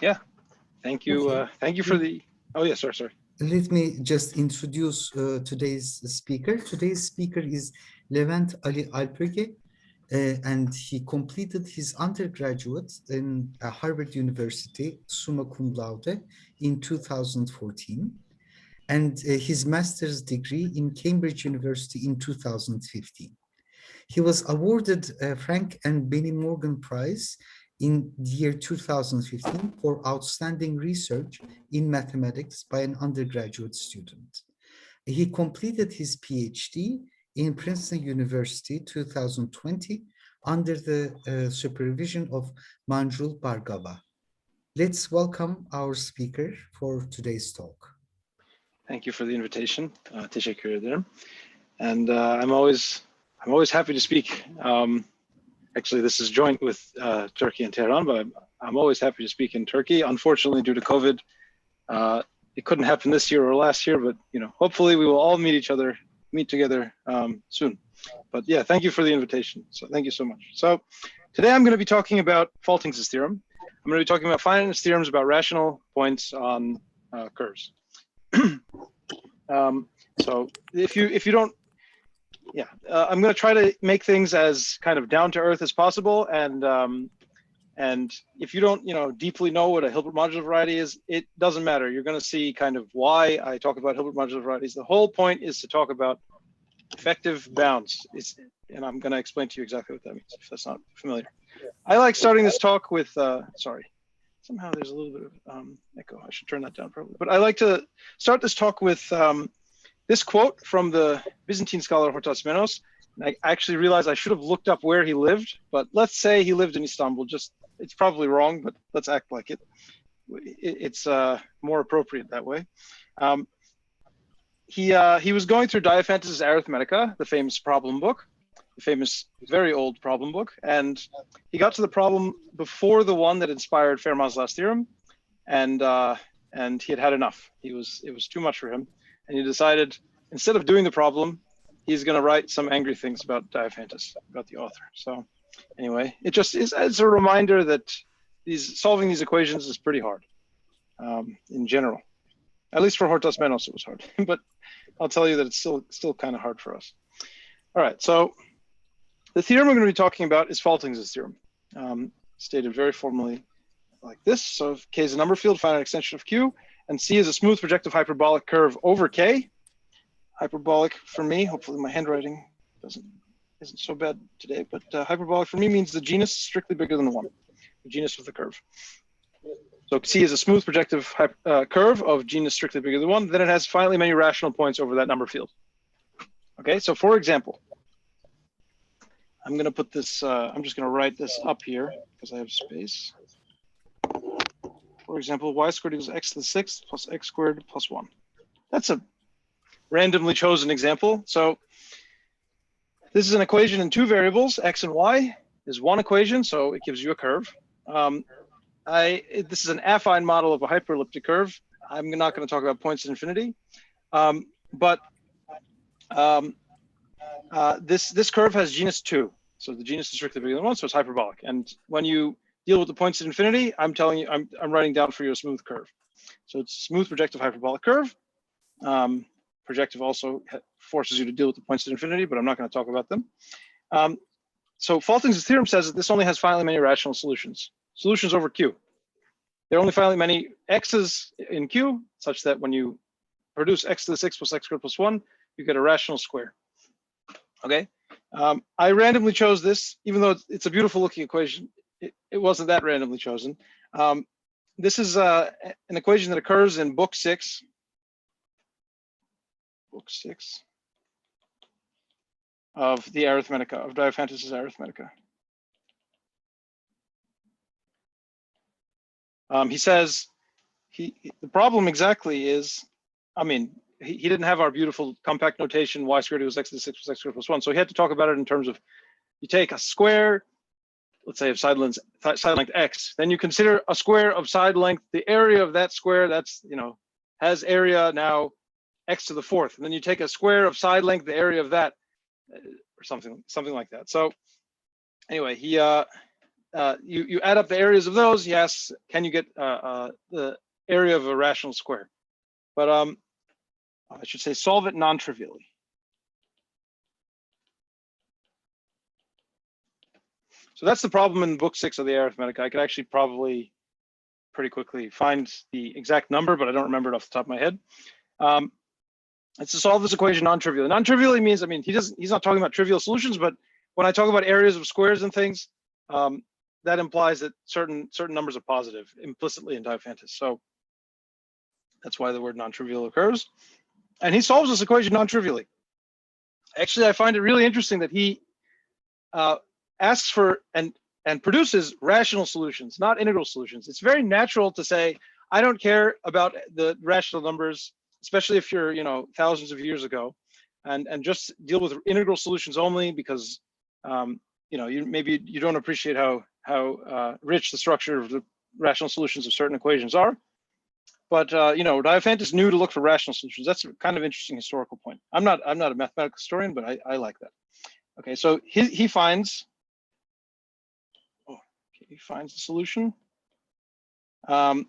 Yeah, thank you. Okay. Thank you for the. Oh yeah, sorry. Let me just introduce today's speaker. Today's speaker is Levent Alpöge, and he completed his undergraduate in Harvard University, summa cum laude, in 2014, and his master's degree in Cambridge University in 2015. He was awarded Frank and Benny Morgan Prize in the year 2015 for outstanding research in mathematics by an undergraduate student. He completed his PhD in Princeton University 2020 under the supervision of Manjul Bhargava. Let's welcome our speaker for today's talk. Thank you for the invitation, Teşekkür ederim. And I'm always happy to speak. Actually, this is joint with Turkey and Tehran, but I'm always happy to speak in Turkey. Unfortunately, due to COVID, it couldn't happen this year or last year. But hopefully, we will all meet together soon. But yeah, thank you for the invitation. So thank you so much. So today I'm going to be talking about Faltings' theorem. I'm going to be talking about finiteness theorems about rational points on curves. So if you don't, I'm going to try to make things as kind of down to earth as possible. And if you don't, deeply know what a Hilbert modular variety is, it doesn't matter. You're going to see kind of why I talk about Hilbert modular varieties. The whole point is to talk about effective bounds. And I'm going to explain to you exactly what that means if that's not familiar. I like starting this talk with, sorry, somehow there's a little bit of echo. I should turn that down probably. But I like to start this talk with this quote from the Byzantine scholar Hortas Menos. And I actually realized I should have looked up where he lived, but let's say he lived in Istanbul. It's probably wrong, but let's act like it. It's more appropriate that way. He was going through Diophantus' Arithmetica, the famous problem book, the famous very old problem book, and he got to the problem before the one that inspired Fermat's last theorem, and he had enough. It was too much for him, and he decided instead of doing the problem, he's going to write some angry things about Diophantus, about the author. So anyway, it just is as a reminder that solving these equations is pretty hard in general. At least for Hortas Menos, it was hard, but I'll tell you that it's still kind of hard for us. All right, so the theorem we're going to be talking about is Faltings' theorem, stated very formally like this. So if K is a number field, finite extension of Q, and C is a smooth projective hyperbolic curve over K. Hyperbolic for me, hopefully my handwriting isn't so bad today, but hyperbolic for me means the genus is strictly bigger than the one, the genus with the curve. So C is a smooth projective curve of genus strictly bigger than one, then it has finitely many rational points over that number field. Okay, so for example, I'm going to put this, I'm just going to write this up here because I have space. For example, y squared equals x to the sixth plus x squared plus 1. That's a randomly chosen example. So this is an equation in two variables, x and y. Is one equation, so it gives you a curve. This is an affine model of a hyperelliptic curve. I'm not going to talk about points at infinity, but this curve has genus 2. So the genus is strictly bigger than 1, so it's hyperbolic. And when you deal with the points at infinity, I'm telling you, I'm writing down for you a smooth curve. So it's a smooth projective hyperbolic curve. Projective also forces you to deal with the points at infinity, but I'm not going to talk about them. So Faltings' theorem says that this only has finitely many rational solutions. Solutions over Q. There are only finitely many x's in Q, such that when you produce x to the 6 plus x squared plus 1, you get a rational square. Okay. I randomly chose this, even though it's a beautiful looking equation. It wasn't that randomly chosen. This is an equation that occurs in book 6. Book 6 of the Arithmetica, of Diophantus' Arithmetica. He says the problem exactly is, I mean, he didn't have our beautiful compact notation y squared equals x to the 6 plus x squared plus 1. So he had to talk about it in terms of you take a square, let's say of side length x, then you consider a square of side length, the area of that square that's, has area now x to the 4th. And then you take a square of side length, the area of that, or something like that. So anyway, he you add up the areas of those. Yes, can you get the area of a rational square? But I should say solve it non-trivially. So that's the problem in book 6 of the Arithmetica. I could actually probably pretty quickly find the exact number, but I don't remember it off the top of my head. It's to solve this equation non-trivially. Non-trivially means, I mean, he's not talking about trivial solutions, but when I talk about areas of squares and things, that implies that certain numbers are positive implicitly in Diophantus. So that's why the word non-trivial occurs. And he solves this equation non-trivially. Actually, I find it really interesting that he asks for and produces rational solutions, not integral solutions. It's very natural to say, I don't care about the rational numbers, especially if you're, thousands of years ago, and just deal with integral solutions only because, maybe you don't appreciate how rich the structure of the rational solutions of certain equations are. But Diophantus knew to look for rational solutions. That's a kind of interesting historical point. I'm not a mathematical historian, but I like that. Okay, so he finds. He finds the solution. I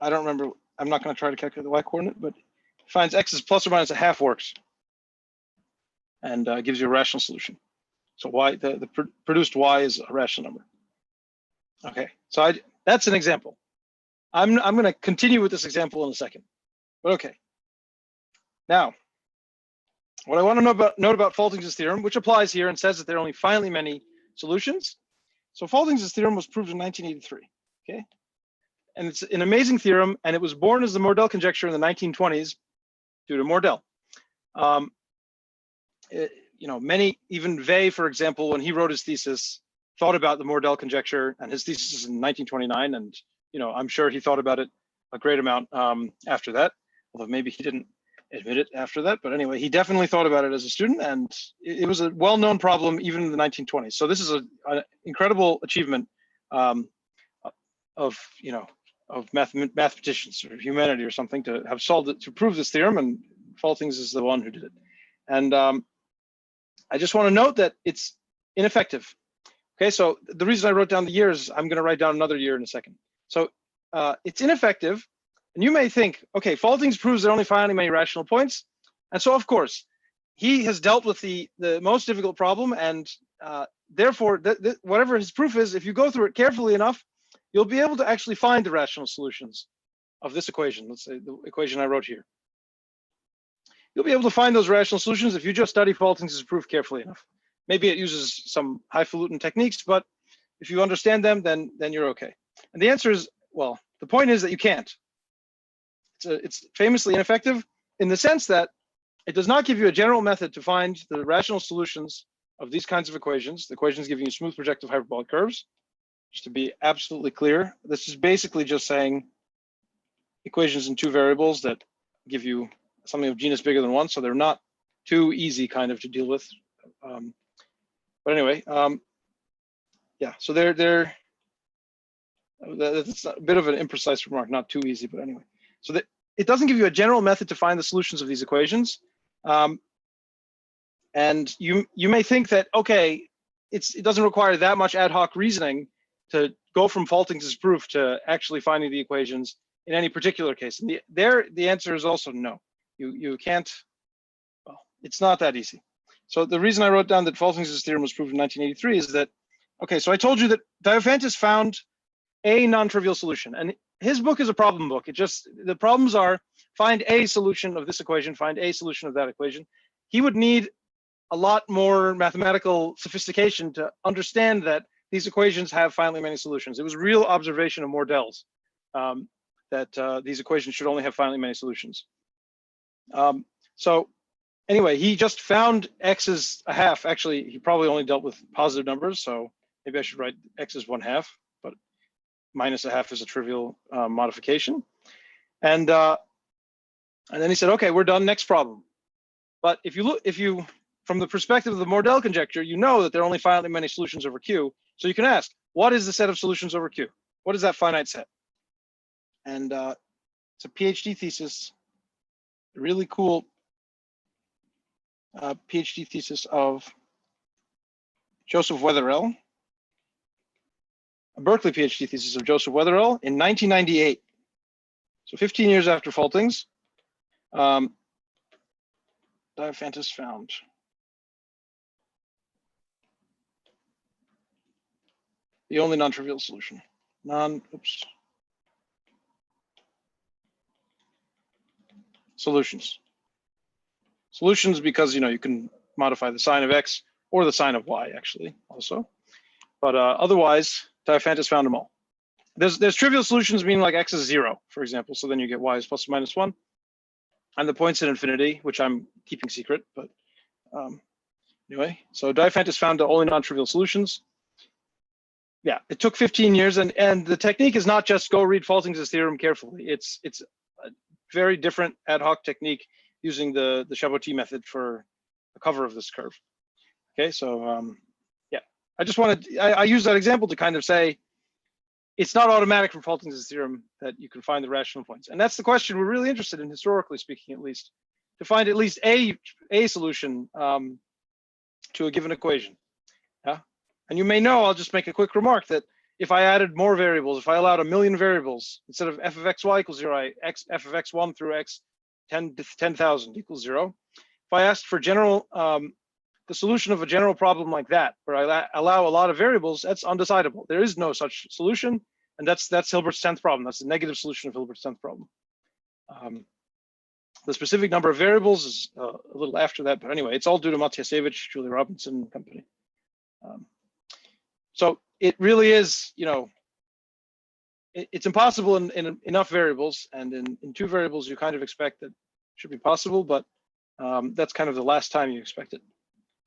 don't remember. I'm not going to try to calculate the y-coordinate, but he finds x is plus or minus a half works, and gives you a rational solution. So y, the produced y is a rational number. Okay, so that's an example. I'm going to continue with this example in a second, but okay. Now, what I want to note about Faltings' theorem, which applies here and says that there are only finitely many solutions. So Faltings' theorem was proved in 1983, okay? And it's an amazing theorem, and it was born as the Mordell conjecture in the 1920s due to Mordell. Many, even Weil, for example, when he wrote his thesis, thought about the Mordell conjecture, and his thesis is in 1929, and I'm sure he thought about it a great amount after that, although maybe he didn't admit it after that. But anyway, he definitely thought about it as a student, and it was a well-known problem even in the 1920s. So this is an incredible achievement of mathematicians or humanity or something to have solved it, to prove this theorem, and Faltings is the one who did it. And I just want to note that it's ineffective. Okay, so the reason I wrote down the years, I'm going to write down another year in a second. So it's ineffective. And you may think, okay, Faltings proves there are only finitely many rational points. And so, of course, he has dealt with the most difficult problem. And therefore, whatever his proof is, if you go through it carefully enough, you'll be able to actually find the rational solutions of this equation. Let's say the equation I wrote here. You'll be able to find those rational solutions if you just study Faltings' proof carefully enough. Maybe it uses some highfalutin techniques, but if you understand them, then you're okay. And the answer is, well, the point is that you can't. It's famously ineffective in the sense that it does not give you a general method to find the rational solutions of these kinds of equations. The equations giving you smooth projective hyperbolic curves. Just to be absolutely clear, this is basically just saying equations in two variables that give you something of genus bigger than one, so they're not too easy kind of to deal with. But anyway, yeah, so that's a bit of an imprecise remark, not too easy, but anyway. So that it doesn't give you a general method to find the solutions of these equations. And you may think that, okay, it doesn't require that much ad hoc reasoning to go from Faltings' proof to actually finding the equations in any particular case. And the answer is also no. You can't, well, it's not that easy. So the reason I wrote down that Faltings' theorem was proved in 1983 is that, okay, so I told you that Diophantus found a non-trivial solution, and his book is a problem book. The problems are find a solution of this equation, find a solution of that equation. He would need a lot more mathematical sophistication to understand that these equations have finitely many solutions. It was real observation of Mordell's that these equations should only have finitely many solutions. So anyway, he just found x is a half. Actually, he probably only dealt with positive numbers, so maybe I should write x is 1/2, but minus a half is a trivial modification. And then he said, okay, we're done, next problem. But if you from the perspective of the Mordell conjecture, you know that there are only finitely many solutions over Q. So you can ask, what is the set of solutions over Q? What is that finite set? And it's a PhD thesis, a really cool PhD thesis of Joseph Wetherell. a Berkeley PhD thesis of Joseph Weatherall in 1998. So 15 years after Faltings, Diophantus found. The only non-trivial solution. Solutions. Solutions because, you know, you can modify the sign of X or the sign of Y actually also. But otherwise, Diophantus found them all. There's trivial solutions meaning like X is 0, for example. So then you get Y is plus or minus 1. And the points in infinity, which I'm keeping secret, but anyway. So Diophantus found the only non-trivial solutions. Yeah, it took 15 years, and the technique is not just go read Faltings' theorem carefully. It's a very different ad hoc technique using the Chaboty method for the cover of this curve. Okay, so yeah, I just wanted, I use that example to kind of say it's not automatic from Faltings' theorem that you can find the rational points, and that's the question we're really interested in, historically speaking, at least, to find at least a solution to a given equation. Yeah. And you may know, I'll just make a quick remark that if I added more variables, if I allowed 1,000,000 variables, instead of f of xy equals 0, f of x1 through x 10,000 equals 0. If I asked for general, the solution of a general problem like that, where I allow a lot of variables, that's undecidable. There is no such solution, and that's Hilbert's 10th problem. That's the negative solution of Hilbert's 10th problem. The specific number of variables is a little after that, but anyway, it's all due to Matyasiewicz, Julie Robinson, and company. So it really is, you know, it's impossible in enough variables, and in 2 variables you kind of expect that it should be possible, but that's kind of the last time you expect it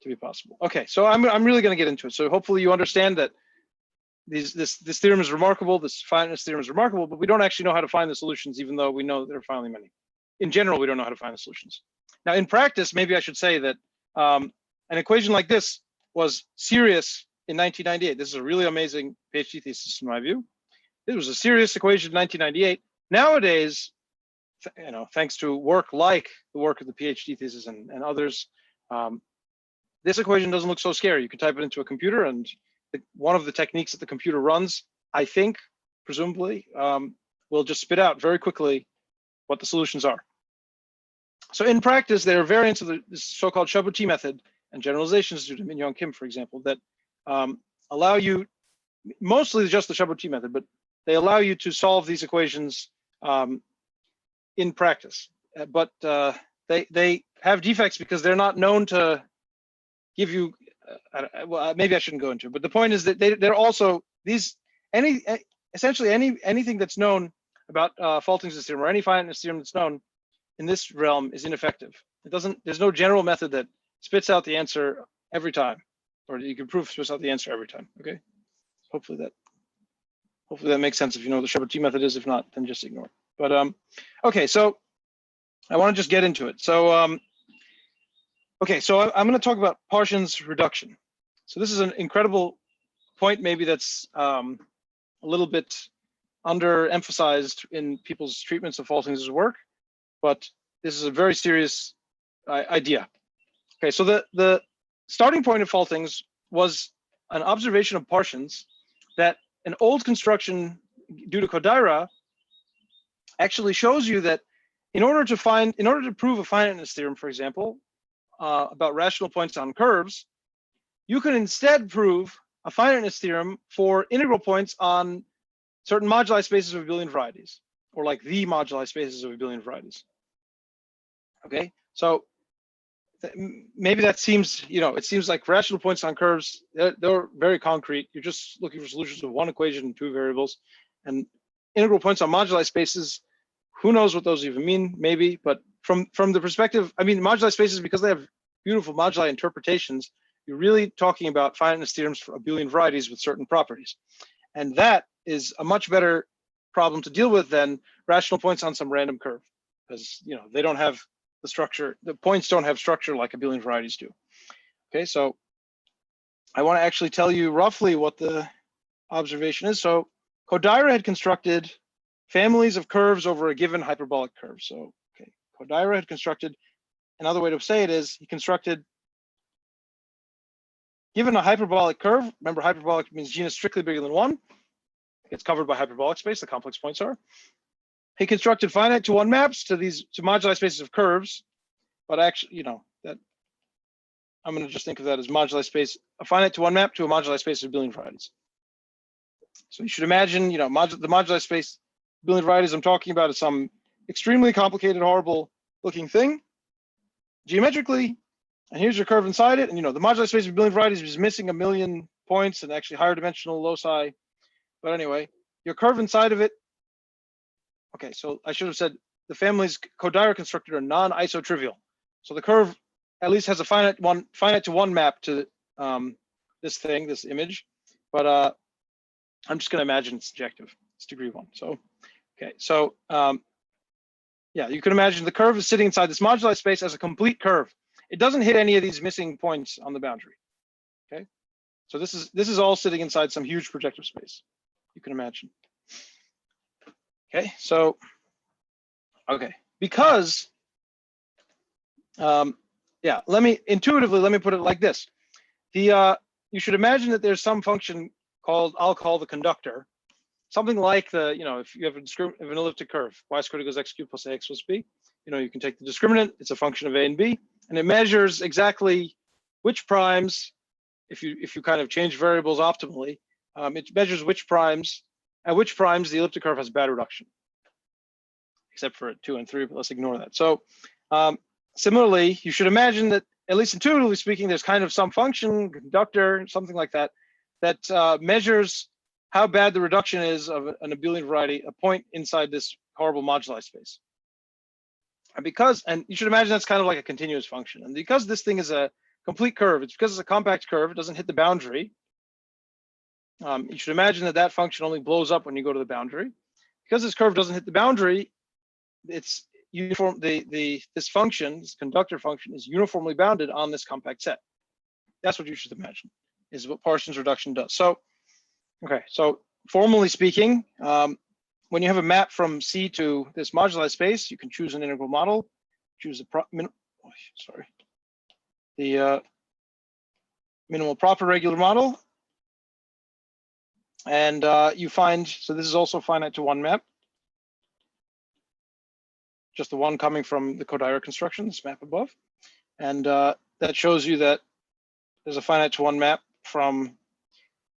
to be possible. Okay, so I'm really going to get into it. So hopefully you understand that this theorem is remarkable, this finiteness theorem is remarkable, but we don't actually know how to find the solutions, even though we know there are finally many. In general, we don't know how to find the solutions. Now, in practice, maybe I should say that an equation like this was serious in 1998. This is a really amazing PhD thesis in my view. It was a serious equation in 1998. Nowadays, you know, thanks to work like the work of the PhD thesis and others, this equation doesn't look so scary. You can type it into a computer, and one of the techniques that the computer runs, I think, presumably, will just spit out very quickly what the solutions are. So in practice, there are variants of the so-called Chaboty method and generalizations due to Mignon Kim, for example, that allow you, mostly just the Chaboty method, but they allow you to solve these equations in practice. But they have defects because they're not known to give you, well, maybe I shouldn't go into it, but the point is that they're also, essentially anything that's known about Faltings' theorem or any finiteness theorem that's known in this realm is ineffective. There's no general method that spits out the answer every time, or you can prove spits out the answer every time. Okay, hopefully that makes sense if you know what the Chaboty method is. If not, then just ignore it. But okay, so I want to just get into it. So okay, so I'm going to talk about Parsons reduction. So this is an incredible point, maybe that's a little bit underemphasized in people's treatments of Faltings' work, but this is a very serious idea. Okay, so the starting point of Faltings was an observation of Parsons that an old construction due to Kodaira actually shows you that in order to prove a finiteness theorem, for example, about rational points on curves, you can instead prove a finiteness theorem for integral points on certain moduli spaces of abelian varieties, or like the moduli spaces of abelian varieties. Okay, so maybe that seems, you know, it seems like rational points on curves, they're very concrete. You're just looking for solutions of one equation and 2 variables. And integral points on moduli spaces, who knows what those even mean, maybe, but from the perspective, I mean, moduli spaces, because they have beautiful moduli interpretations, you're really talking about finiteness theorems for abelian varieties with certain properties. And that is a much better problem to deal with than rational points on some random curve, because, you know, they don't have the structure, the points don't have structure like abelian varieties do. Okay, so I want to actually tell you roughly what the observation is. So Kodaira had constructed families of curves over a given hyperbolic curve. So, okay, Kodaira had constructed, another way to say it is, he constructed, given a hyperbolic curve, remember hyperbolic means genus strictly bigger than 1, It's covered by hyperbolic space, the complex points are. He constructed finite to one maps to moduli spaces of curves, but actually, you know, that I'm going to just think of that as moduli space, a finite to one map to a moduli space of billion varieties. So you should imagine, you know, the moduli space billion varieties I'm talking about is some extremely complicated, horrible looking thing geometrically, and here's your curve inside it. And you know, the moduli space of billion varieties is missing a million points and actually higher dimensional loci. But anyway, your curve inside of it. Okay, so I should have said the families Kodaira constructed are non-isotrivial. So the curve at least has a finite to one map to this image, but I'm just going to imagine it's surjective. It's degree 1. So, okay, so yeah, you can imagine the curve is sitting inside this moduli space as a complete curve. It doesn't hit any of these missing points on the boundary. Okay, so this is all sitting inside some huge projective space. You can imagine. Okay, so because yeah, let me put it like this. You should imagine that there's some function called, I'll call the conductor, something like the, you know, if you have an elliptic curve, y squared equals x cubed plus ax plus b, you know, you can take the discriminant, it's a function of a and b, and it measures exactly which primes, if you kind of change variables optimally, it measures which primes, at which primes the elliptic curve has bad reduction, except for 2 and 3, but let's ignore that. So similarly, you should imagine that, at least intuitively speaking, there's kind of some function, conductor, something like that, that measures how bad the reduction is of an abelian variety, a point inside this horrible moduli space. And you should imagine that's kind of like a continuous function. And because this thing is a complete curve, it's because it's a compact curve, it doesn't hit the boundary. You should imagine that that function only blows up when you go to the boundary. Because this curve doesn't hit the boundary, it's uniform. This function, this conductor function, is uniformly bounded on this compact set. That's what you should imagine, is what Parsons reduction does. So, okay, so formally speaking, when you have a map from C to this moduli space, you can choose an integral model, choose the minimal proper regular model, and you find, so this is also finite to one map, just the one coming from the Kodaira construction, this map above, and that shows you that there's a finite to one map from,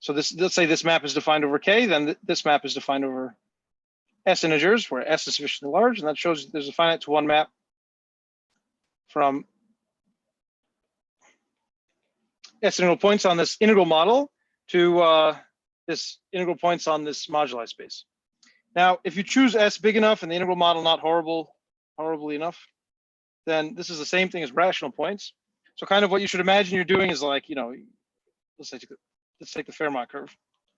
so this, let's say this map is defined over K, then this map is defined over S integers, where S is sufficiently large, and that shows there's a finite to one map from S integral points on this integral model to this integral points on this moduli space. Now, if you choose S big enough and the integral model not horribly enough, then this is the same thing as rational points. So kind of what you should imagine you're doing is like, you know, let's take the Fermat curve.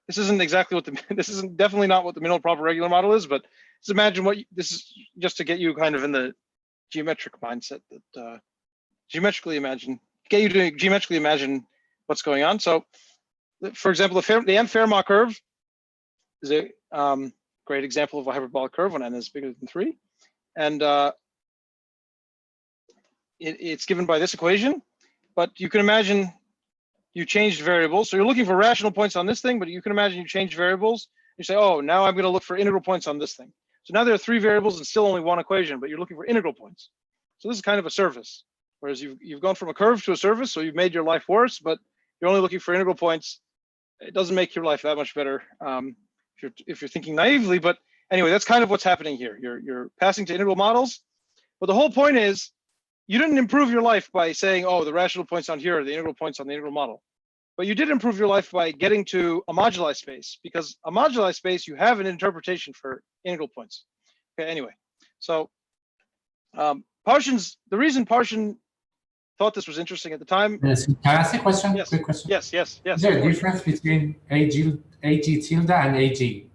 This isn't exactly what this isn't definitely not what the minimal proper regular model is, but just imagine this is just to get you kind of in the geometric mindset that geometrically imagine what's going on. So, for example, the M Fermat curve is a great example of a hyperbolic curve when n is bigger than 3, and it's given by this equation. But you can imagine you changed variables. So you're looking for rational points on this thing, but you can imagine you change variables. You say, oh, now I'm going to look for integral points on this thing. So now there are 3 variables and still only 1 equation, but you're looking for integral points. So this is kind of a surface, whereas you've gone from a curve to a surface, so you've made your life worse, but you're only looking for integral points. It doesn't make your life that much better if you're thinking naively. But anyway, that's kind of what's happening here. You're passing to integral models, but the whole point is you didn't improve your life by saying, oh, the rational points on here are the integral points on the integral model. But you did improve your life by getting to a moduli space, because a moduli space, you have an interpretation for integral points. Okay, anyway, so the reason Parsons thought this was interesting at the time. Yes. Can I ask a question? Yes. Quick question. Yes. Is there a difference between AG tilde and AG?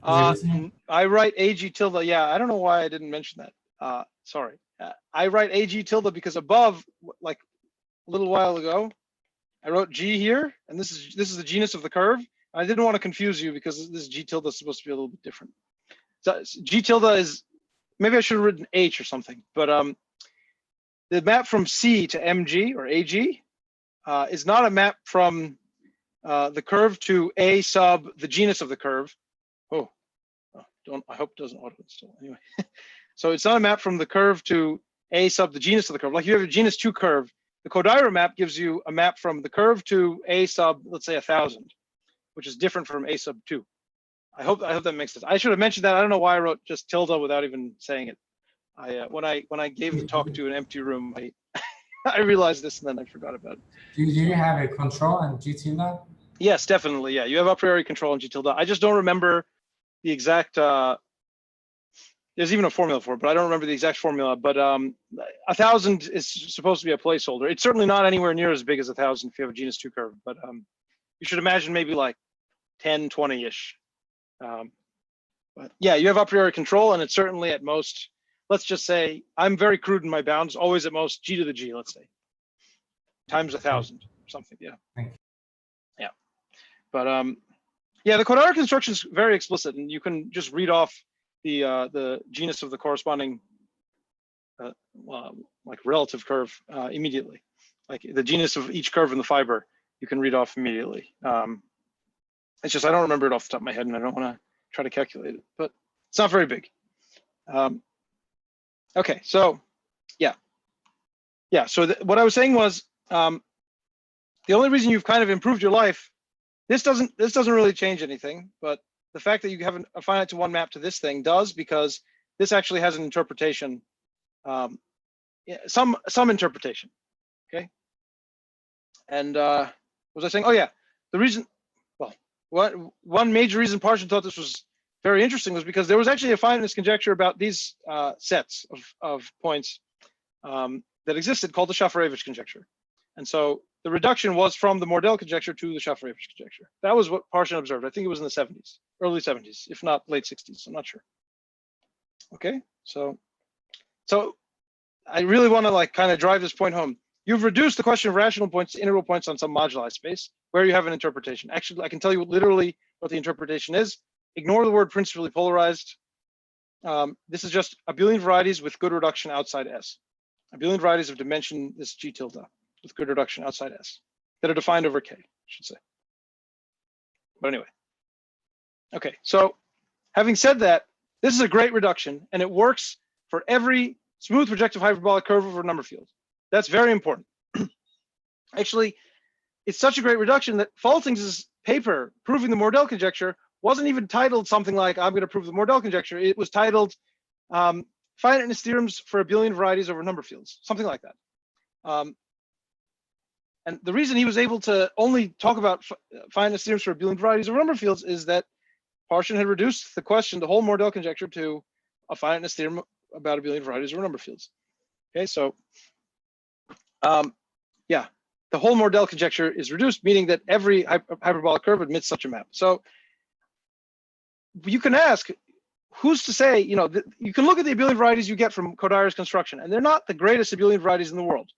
I write AG tilde. Yeah, I don't know why I didn't mention that. Sorry. I write AG tilde because above, like a little while ago, I wrote G here, and this is the genus of the curve. I didn't want to confuse you because this G tilde is supposed to be a little bit different. So G tilde is, maybe I should have written H or something, but the map from C to MG or AG is not a map from the curve to A sub the genus of the curve. I hope it doesn't auto install anyway. So it's not a map from the curve to A sub the genus of the curve. Like you have a genus 2 curve. The Kodaira map gives you a map from the curve to A sub, let's say 1,000, which is different from A sub 2. I hope that makes sense. I should have mentioned that. I don't know why I wrote just tilde without even saying it. When I gave the talk to an empty room, I realized this and then I forgot about it. Do you have a control on G tilde? Yes, definitely. Yeah, you have a priori control in G tilde. I just don't remember the exact. There's even a formula for it, but I don't remember the exact formula. But 1,000 is supposed to be a placeholder. It's certainly not anywhere near as big as 1,000 if you have a genus 2 curve. But you should imagine maybe like 10, 20-ish. But yeah, you have a priori control, and it's certainly at most. Let's just say I'm very crude in my bounds. Always at most G to the G. Let's say times 1,000 or something. Yeah. Yeah. But yeah, the Kodaira construction is very explicit, and you can just read off the genus of the corresponding like relative curve immediately. Like the genus of each curve in the fiber, you can read off immediately. It's just I don't remember it off the top of my head, and I don't want to try to calculate it, but it's not very big. Okay, so yeah. So what I was saying was the only reason you've kind of improved your life. This doesn't really change anything, but the fact that you have a finite to one map to this thing does, because this actually has an interpretation, some interpretation. Okay. And what was I saying? Oh yeah, the reason. Well, one major reason Parsons thought this was very interesting was because there was actually a finiteness conjecture about these sets of points that existed called the Shafarevich conjecture, and so the reduction was from the Mordell conjecture to the Shafarevich conjecture. That was what Parsons observed. I think it was in the 70s, early 70s, if not late 60s. I'm not sure. Okay, so I really want to like kind of drive this point home. You've reduced the question of rational points to integral points on some moduli space where you have an interpretation. Actually, I can tell you literally what the interpretation is. Ignore the word principally polarized. This is just abelian varieties with good reduction outside S. Abelian varieties of dimension this G tilde with good reduction outside S that are defined over K, I should say. But anyway. Okay, so having said that, this is a great reduction and it works for every smooth projective hyperbolic curve over a number field. That's very important. Actually, it's such a great reduction that Faltings' paper proving the Mordell conjecture wasn't even titled something like, I'm going to prove the Mordell conjecture. It was titled finiteness theorems for abelian varieties over number fields, something like that. And the reason he was able to only talk about finiteness theorems for abelian varieties over number fields is that Parsons had reduced the question, the whole Mordell conjecture, to a finiteness theorem about abelian varieties over number fields. Okay, so yeah, the whole Mordell conjecture is reduced, meaning that every hyperbolic curve admits such a map. So you can ask, who's to say, you know, you can look at the abelian varieties you get from Kodaira's construction, and they're not the greatest abelian varieties in the world.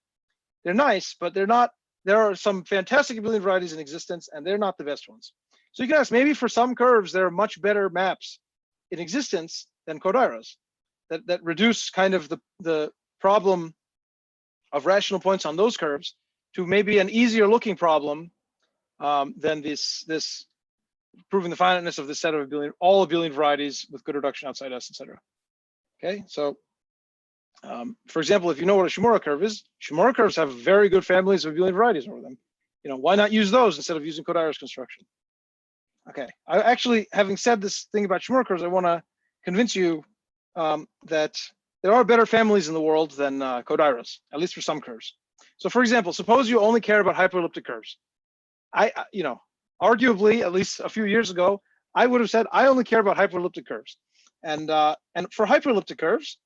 They're nice, but they're not. There are some fantastic abelian varieties in existence, and they're not the best ones. So you can ask, maybe for some curves, there are much better maps in existence than Kodaira's that reduce kind of the problem of rational points on those curves to maybe an easier looking problem than this proving the finiteness of this set of all abelian varieties with good reduction outside S, etc. Okay, so for example, if you know what a Shimura curve is, Shimura curves have very good families of abelian varieties over them. You know, why not use those instead of using Kodaira's construction? Okay, I actually, having said this thing about Shimura curves, I want to convince you that there are better families in the world than Kodaira's, at least for some curves. So for example, suppose you only care about hyperelliptic curves. You know, arguably, at least a few years ago, I would have said, I only care about hyperelliptic curves. And for hyperelliptic curves,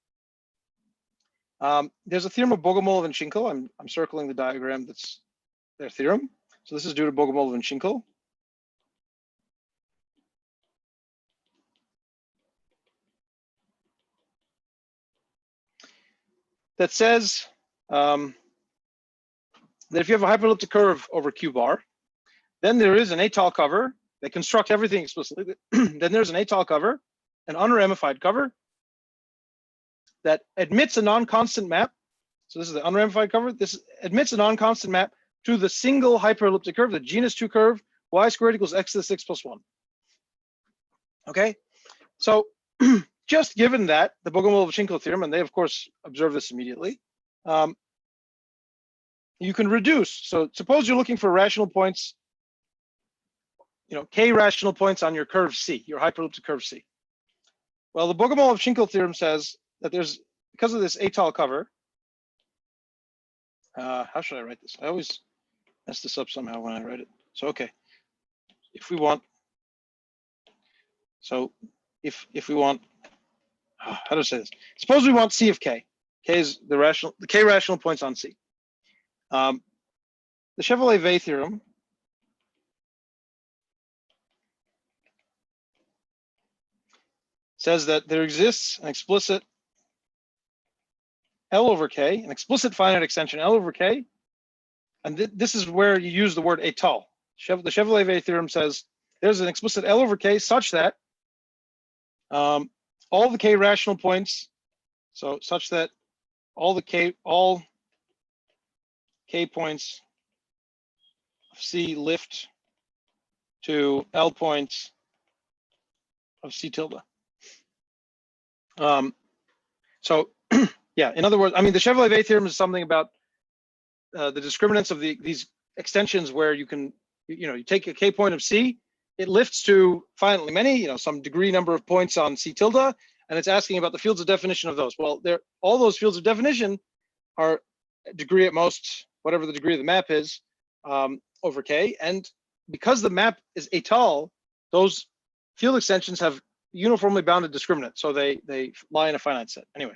there's a theorem of Bogomolov and Schinkel. I'm circling the diagram that's their theorem. So this is due to Bogomolov and Schinkel. That says that if you have a hyperelliptic curve over Q bar, then there is an étale cover. They construct everything explicitly. Then there's an étale cover, an unramified cover that admits a non-constant map. So this is the unramified cover. This admits a non-constant map to the single hyperelliptic curve, the genus 2 curve, y squared equals x to the 6 plus 1. Okay, so just given that, the Bogomolov-Schinkel theorem, and they of course observe this immediately, you can reduce. So suppose you're looking for rational points, k rational points on your curve C, your hyperelliptic curve C. Well, the Bogomolov-Schinkel theorem says that there's, because of this étale cover, how should I write this? I always mess this up somehow when I write it. So, okay, if we want, how do I say this? Suppose we want C of K. K is the K rational points on C. The Chevalier-Vey theorem says that there exists an explicit L over K, an explicit finite extension L over K, and this is where you use the word étale. The Chevalier-Vey theorem says there's an explicit L over K such that all the K rational points, so such that all K points of C lift to L points of C tilde. So yeah, in other words, I mean, the Chevalier-Vey theorem is something about the discriminants of these extensions where you can, you take a K point of C, it lifts to finitely many, some degree number of points on C tilde, and it's asking about the fields of definition of those. Well, all those fields of definition are degree at most, whatever the degree of the map is, over K. And because the map is étale, those field extensions have uniformly bounded discriminant, so they lie in a finite set. Anyway,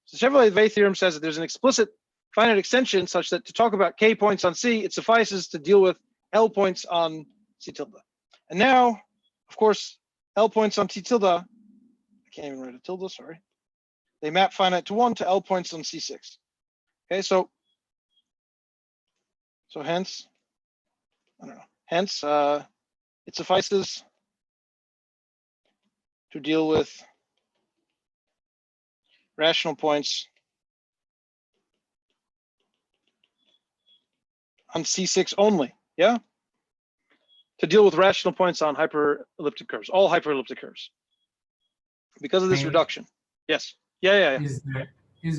so the Chevalier-Vey theorem says that there's an explicit finite extension such that to talk about K points on C, it suffices to deal with L points on C tilde. And now, of course, L points on C tilde, I can't even write a tilde, sorry. They map finite to 1 to L points on C6. Okay, so hence, I don't know, hence it suffices to deal with rational points on C6 only, yeah? To deal with rational points on hyperelliptic curves, all hyperelliptic curves, because of this reduction. Yes. Yeah. Is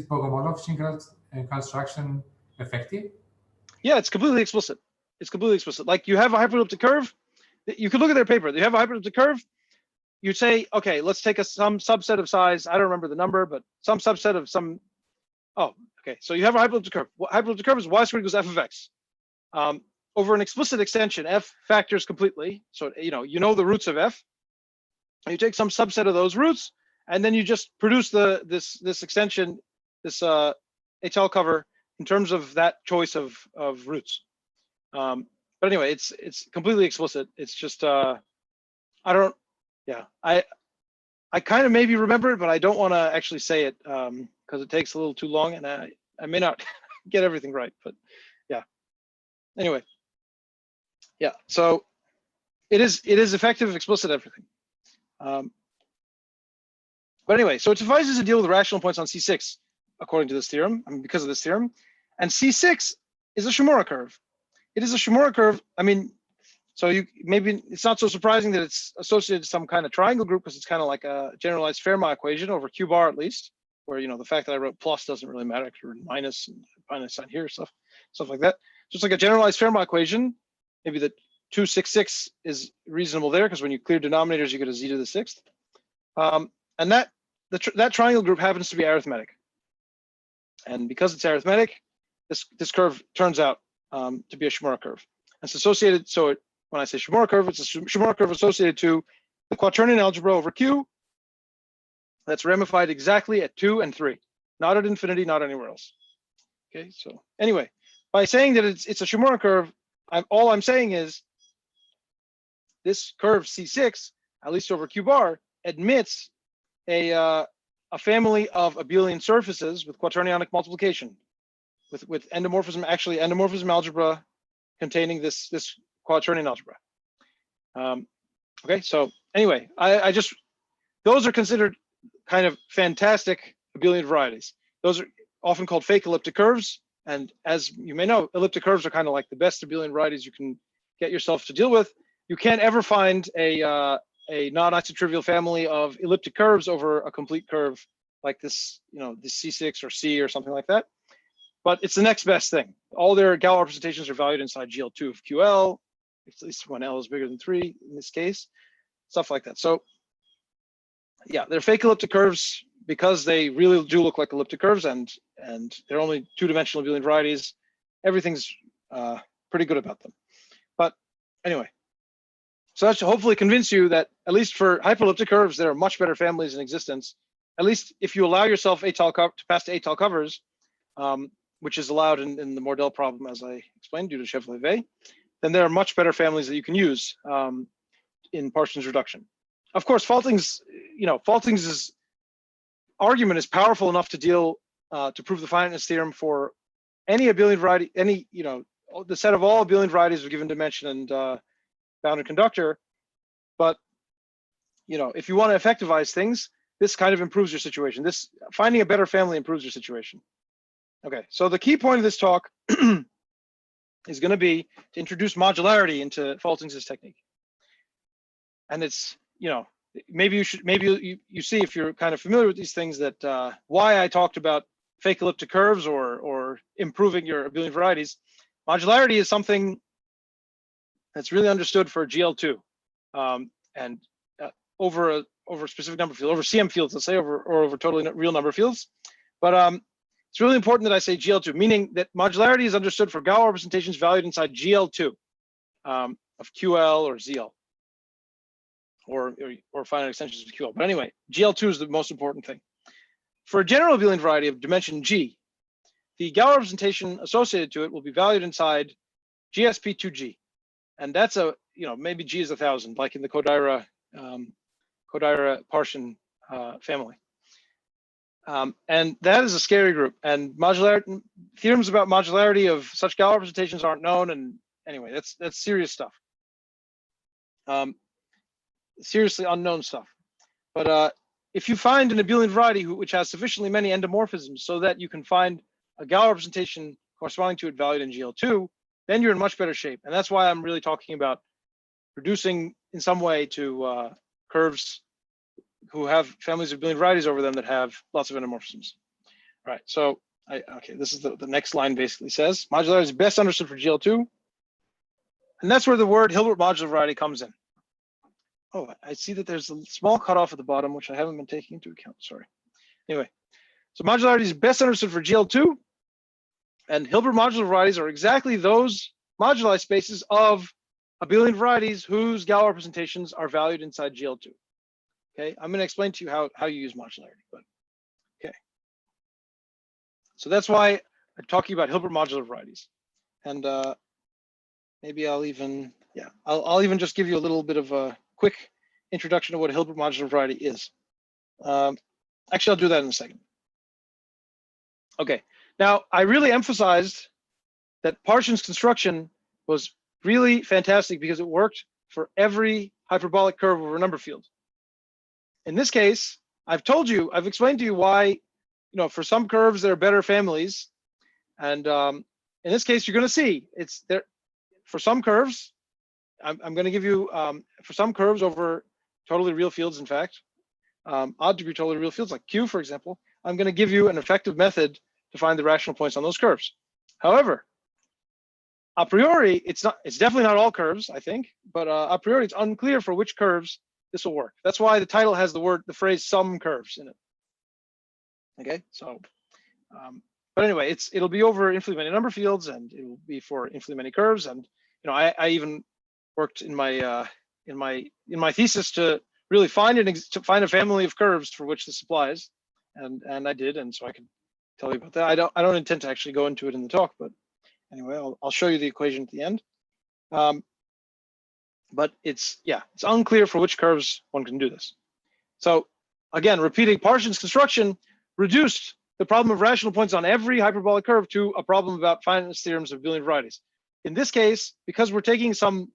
Bogomolov-Schinkel construction effective? Yeah, it's completely explicit. It's completely explicit. Like you have a hyperelliptic curve. You could look at their paper. You have a hyperelliptic curve. You say, okay, let's take some subset of size. I don't remember the number, but some subset of some. Oh, okay. So you have a hyperelliptic curve. Hyperelliptic curve is y squared equals f of x. Over an explicit extension, f factors completely. So you know the roots of f. You take some subset of those roots, and then you just produce this extension, this étale cover in terms of that choice of roots. But anyway, it's completely explicit. It's just I kind of maybe remember it, but I don't want to actually say it because it takes a little too long, and I may not get everything right. But yeah. Anyway, yeah. So it is effective, explicit, everything. But anyway, so it suffices to deal with rational points on C6 according to this theorem. I mean, because of this theorem, and C6 is a Shimura curve. It is a Shimura curve. I mean, so maybe it's not so surprising that it's associated to some kind of triangle group because it's kind of like a generalized Fermat equation over Q bar at least, where the fact that I wrote plus doesn't really matter because we're minus and minus sign here, stuff like that. So it's like a generalized Fermat equation. Maybe the 266 is reasonable there because when you clear denominators, you get a z to the 6th. And that triangle group happens to be arithmetic. And because it's arithmetic, this curve turns out to be a Shimura curve. It's associated, when I say Shimura curve, it's a Shimura curve associated to the quaternion algebra over Q that's ramified exactly at 2 and 3, not at infinity, not anywhere else. Okay, so anyway, by saying that it's a Shimura curve, all I'm saying is this curve C6, at least over Q bar, admits a family of abelian surfaces with quaternionic multiplication, with endomorphism, actually endomorphism algebra containing this quaternion algebra. Okay, so anyway, those are considered kind of fantastic abelian varieties. Those are often called fake elliptic curves, and as you may know, elliptic curves are kind of like the best abelian varieties you can get yourself to deal with. You can't ever find a a non-isotrivial family of elliptic curves over a complete curve like this, this C6 or C or something like that. But it's the next best thing. All their Galois representations are valued inside GL2 of QL, at least when L is bigger than 3 in this case, stuff like that. So yeah, they're fake elliptic curves because they really do look like elliptic curves, and they're only two-dimensional abelian varieties. Everything's pretty good about them. But anyway, so that should hopefully convince you that at least for hyperelliptic curves, there are much better families in existence. At least if you allow yourself to pass to étale covers, which is allowed in the Mordell problem, as I explained, due to Chev-Levet, then there are much better families that you can use in Parsons reduction. Of course, Falting's argument is powerful enough to deal to prove the finiteness theorem for any abelian variety, the set of all abelian varieties of given dimension and bounded conductor. But if you want to effectivize things, this kind of improves your situation. This finding a better family improves your situation. Okay, so the key point of this talk is going to be to introduce modularity into Falting's technique. And it's, maybe you see, if you're kind of familiar with these things, that why I talked about fake elliptic curves or improving your abelian varieties. Modularity is something that's really understood for GL2 and over a specific number of fields, over CM fields, let's say, or over totally real number of fields. But it's really important that I say GL2, meaning that modularity is understood for Galois representations valued inside GL2 of QL or ZL, or finite extensions of QL. But anyway, GL2 is the most important thing. For a general abelian variety of dimension G, the Galois representation associated to it will be valued inside GSP2G. And that's maybe G is 1,000, like in the Kodaira Partian family. And that is a scary group. And theorems about modularity of such Galois representations aren't known. And anyway, that's serious stuff. Seriously unknown stuff. But if you find an abelian variety which has sufficiently many endomorphisms so that you can find a Galois representation corresponding to it valued in GL2, then you're in much better shape. And that's why I'm really talking about reducing in some way to curves who have families of abelian varieties over them that have lots of endomorphisms. All right, so okay, this is the next line basically says, modularity is best understood for GL2. And that's where the word Hilbert modular variety comes in. Oh, I see that there's a small cutoff at the bottom, which I haven't been taking into account, sorry. Anyway, so modularity is best understood for GL2. And Hilbert modular varieties are exactly those moduli spaces of abelian varieties whose Galois representations are valued inside GL2. Okay, I'm going to explain to you how you use modularity, but okay. So that's why I'm talking about Hilbert modular varieties. And maybe I'll even, I'll even just give you a little bit of a quick introduction to what a Hilbert modular variety is. Actually, I'll do that in a second. Okay, now I really emphasized that Parsons construction was really fantastic because it worked for every hyperbolic curve over a number field. In this case, I've explained to you why, for some curves there are better families, and in this case you're going to see it's there for some curves. I'm going to give you for some curves over totally real fields, in fact, odd degree totally real fields like Q, for example. I'm going to give you an effective method to find the rational points on those curves. However, a priori, it's definitely not all curves, I think, but a priori it's unclear for which curves this will work. That's why the title has the phrase some curves in it. Okay, so, but anyway, it'll be over infinitely many number fields, and it will be for infinitely many curves. And I even worked in my thesis to really find a family of curves for which this applies, and I did, and so I can tell you about that. I don't intend to actually go into it in the talk, but anyway, I'll show you the equation at the end. But it's unclear for which curves one can do this. So again, repeating, Parsons construction reduced the problem of rational points on every hyperbolic curve to a problem about finiteness theorems of abelian varieties. In this case, because we're taking some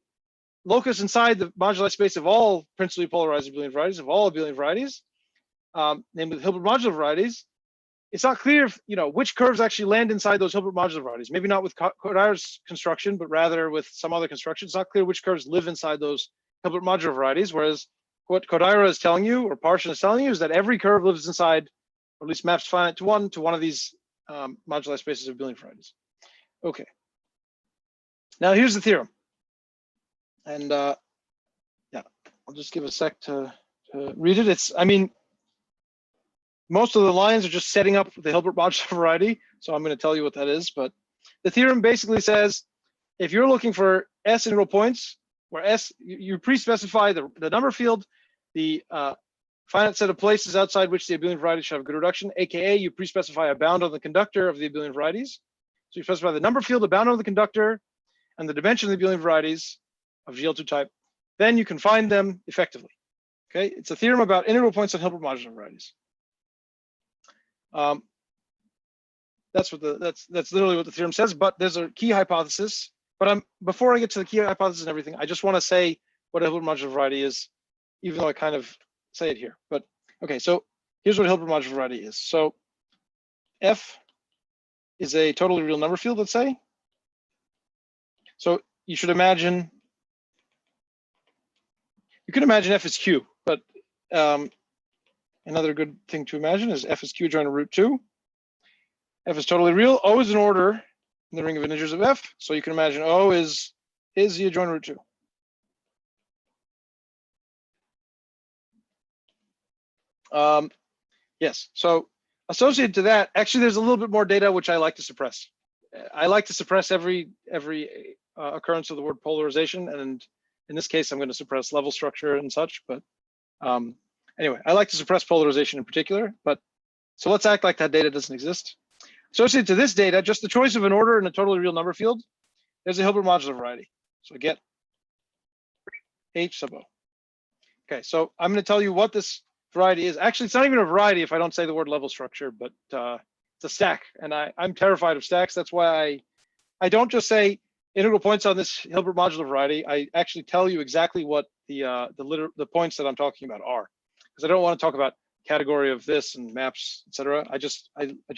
locus inside the moduli space of all principally polarized abelian varieties, namely the Hilbert modular varieties, it's not clear if, which curves actually land inside those Hilbert modular varieties. Maybe not with Kodaira's construction, but rather with some other construction. It's not clear which curves live inside those Hilbert modular varieties, whereas what Kodaira is telling you, or Parshan is telling you, is that every curve lives inside, or at least maps finite to one of these moduli spaces of abelian varieties. Okay. Now here's the theorem. And yeah, I'll just give a sec to read it. I mean, most of the lines are just setting up the Hilbert modular variety. So I'm going to tell you what that is. But the theorem basically says, if you're looking for S integral points, where S, you pre-specify the number field, the finite set of places outside which the abelian variety should have good reduction, aka you pre-specify a bound on the conductor of the abelian varieties. So you specify the number field, a bound on the conductor, and the dimension of the abelian varieties of GL2 type. Then you can find them effectively. Okay, it's a theorem about integral points on Hilbert modular varieties. That's literally what the theorem says. But there's a key hypothesis. But before I get to the key hypothesis and everything, I just want to say what a Hilbert modular variety is, even though I kind of say it here. But okay, so here's what a Hilbert modular variety is. So F is a totally real number field, let's say. So you should imagine, you could imagine F is Q, but another good thing to imagine is F is Q joined to root 2. F is totally real. O is an order in the ring of integers of F. So you can imagine O is Z joined root 2. Yes, so associated to that, actually there's a little bit more data which I like to suppress. I like to suppress every occurrence of the word polarization, and in this case I'm going to suppress level structure and such, but anyway, I like to suppress polarization in particular. But so let's act like that data doesn't exist. Associated to this data, just the choice of an order in a totally real number field, there's a Hilbert modular variety. So get H sub O. Okay, so I'm going to tell you what this variety is. Actually, it's not even a variety if I don't say the word level structure, but it's a stack, and I'm terrified of stacks. That's why I don't just say integral points on this Hilbert modular variety. I actually tell you exactly what the points that I'm talking about are, because I don't want to talk about category of this and maps, etc. I just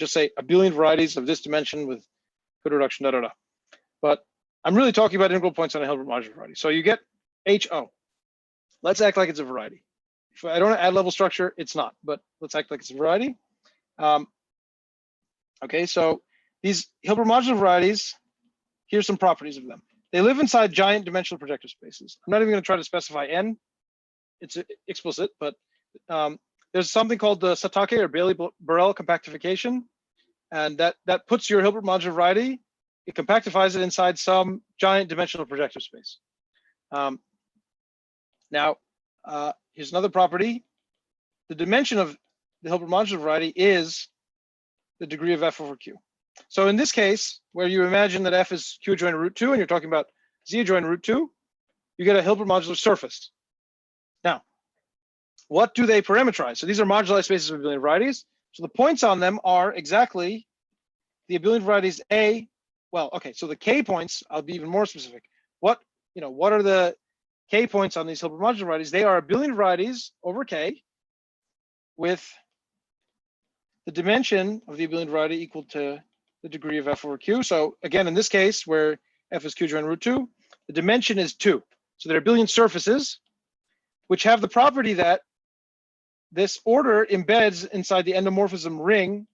say abelian varieties of this dimension with good reduction, da da da. But I'm really talking about integral points on a Hilbert modular variety. So you get HO. Let's act like it's a variety. If I don't add level structure, it's not, but let's act like it's a variety. Okay, so these Hilbert modular varieties, here's some properties of them. They live inside giant dimensional projective spaces. I'm not even going to try to specify n. It's explicit, but there's something called the Satake or Bailey-Burrell compactification, and that puts your Hilbert modular variety, it compactifies it inside some giant dimensional projective space. Now, here's another property. The dimension of the Hilbert modular variety is the degree of F over Q. So in this case, where you imagine that F is Q adjoint root 2, and you're talking about Z adjoint root 2, you get a Hilbert modular surface. Now, what do they parameterize? So these are moduli spaces of abelian varieties. So the points on them are exactly the abelian varieties A. Well, okay, so the K points, I'll be even more specific. What are the K points on these Hilbert modular varieties? They are abelian varieties over K with the dimension of the abelian variety equal to the degree of F over Q. So again, in this case, where F is Q joined root 2, the dimension is 2. So they're abelian surfaces, which have the property that this order embeds inside the endomorphism ring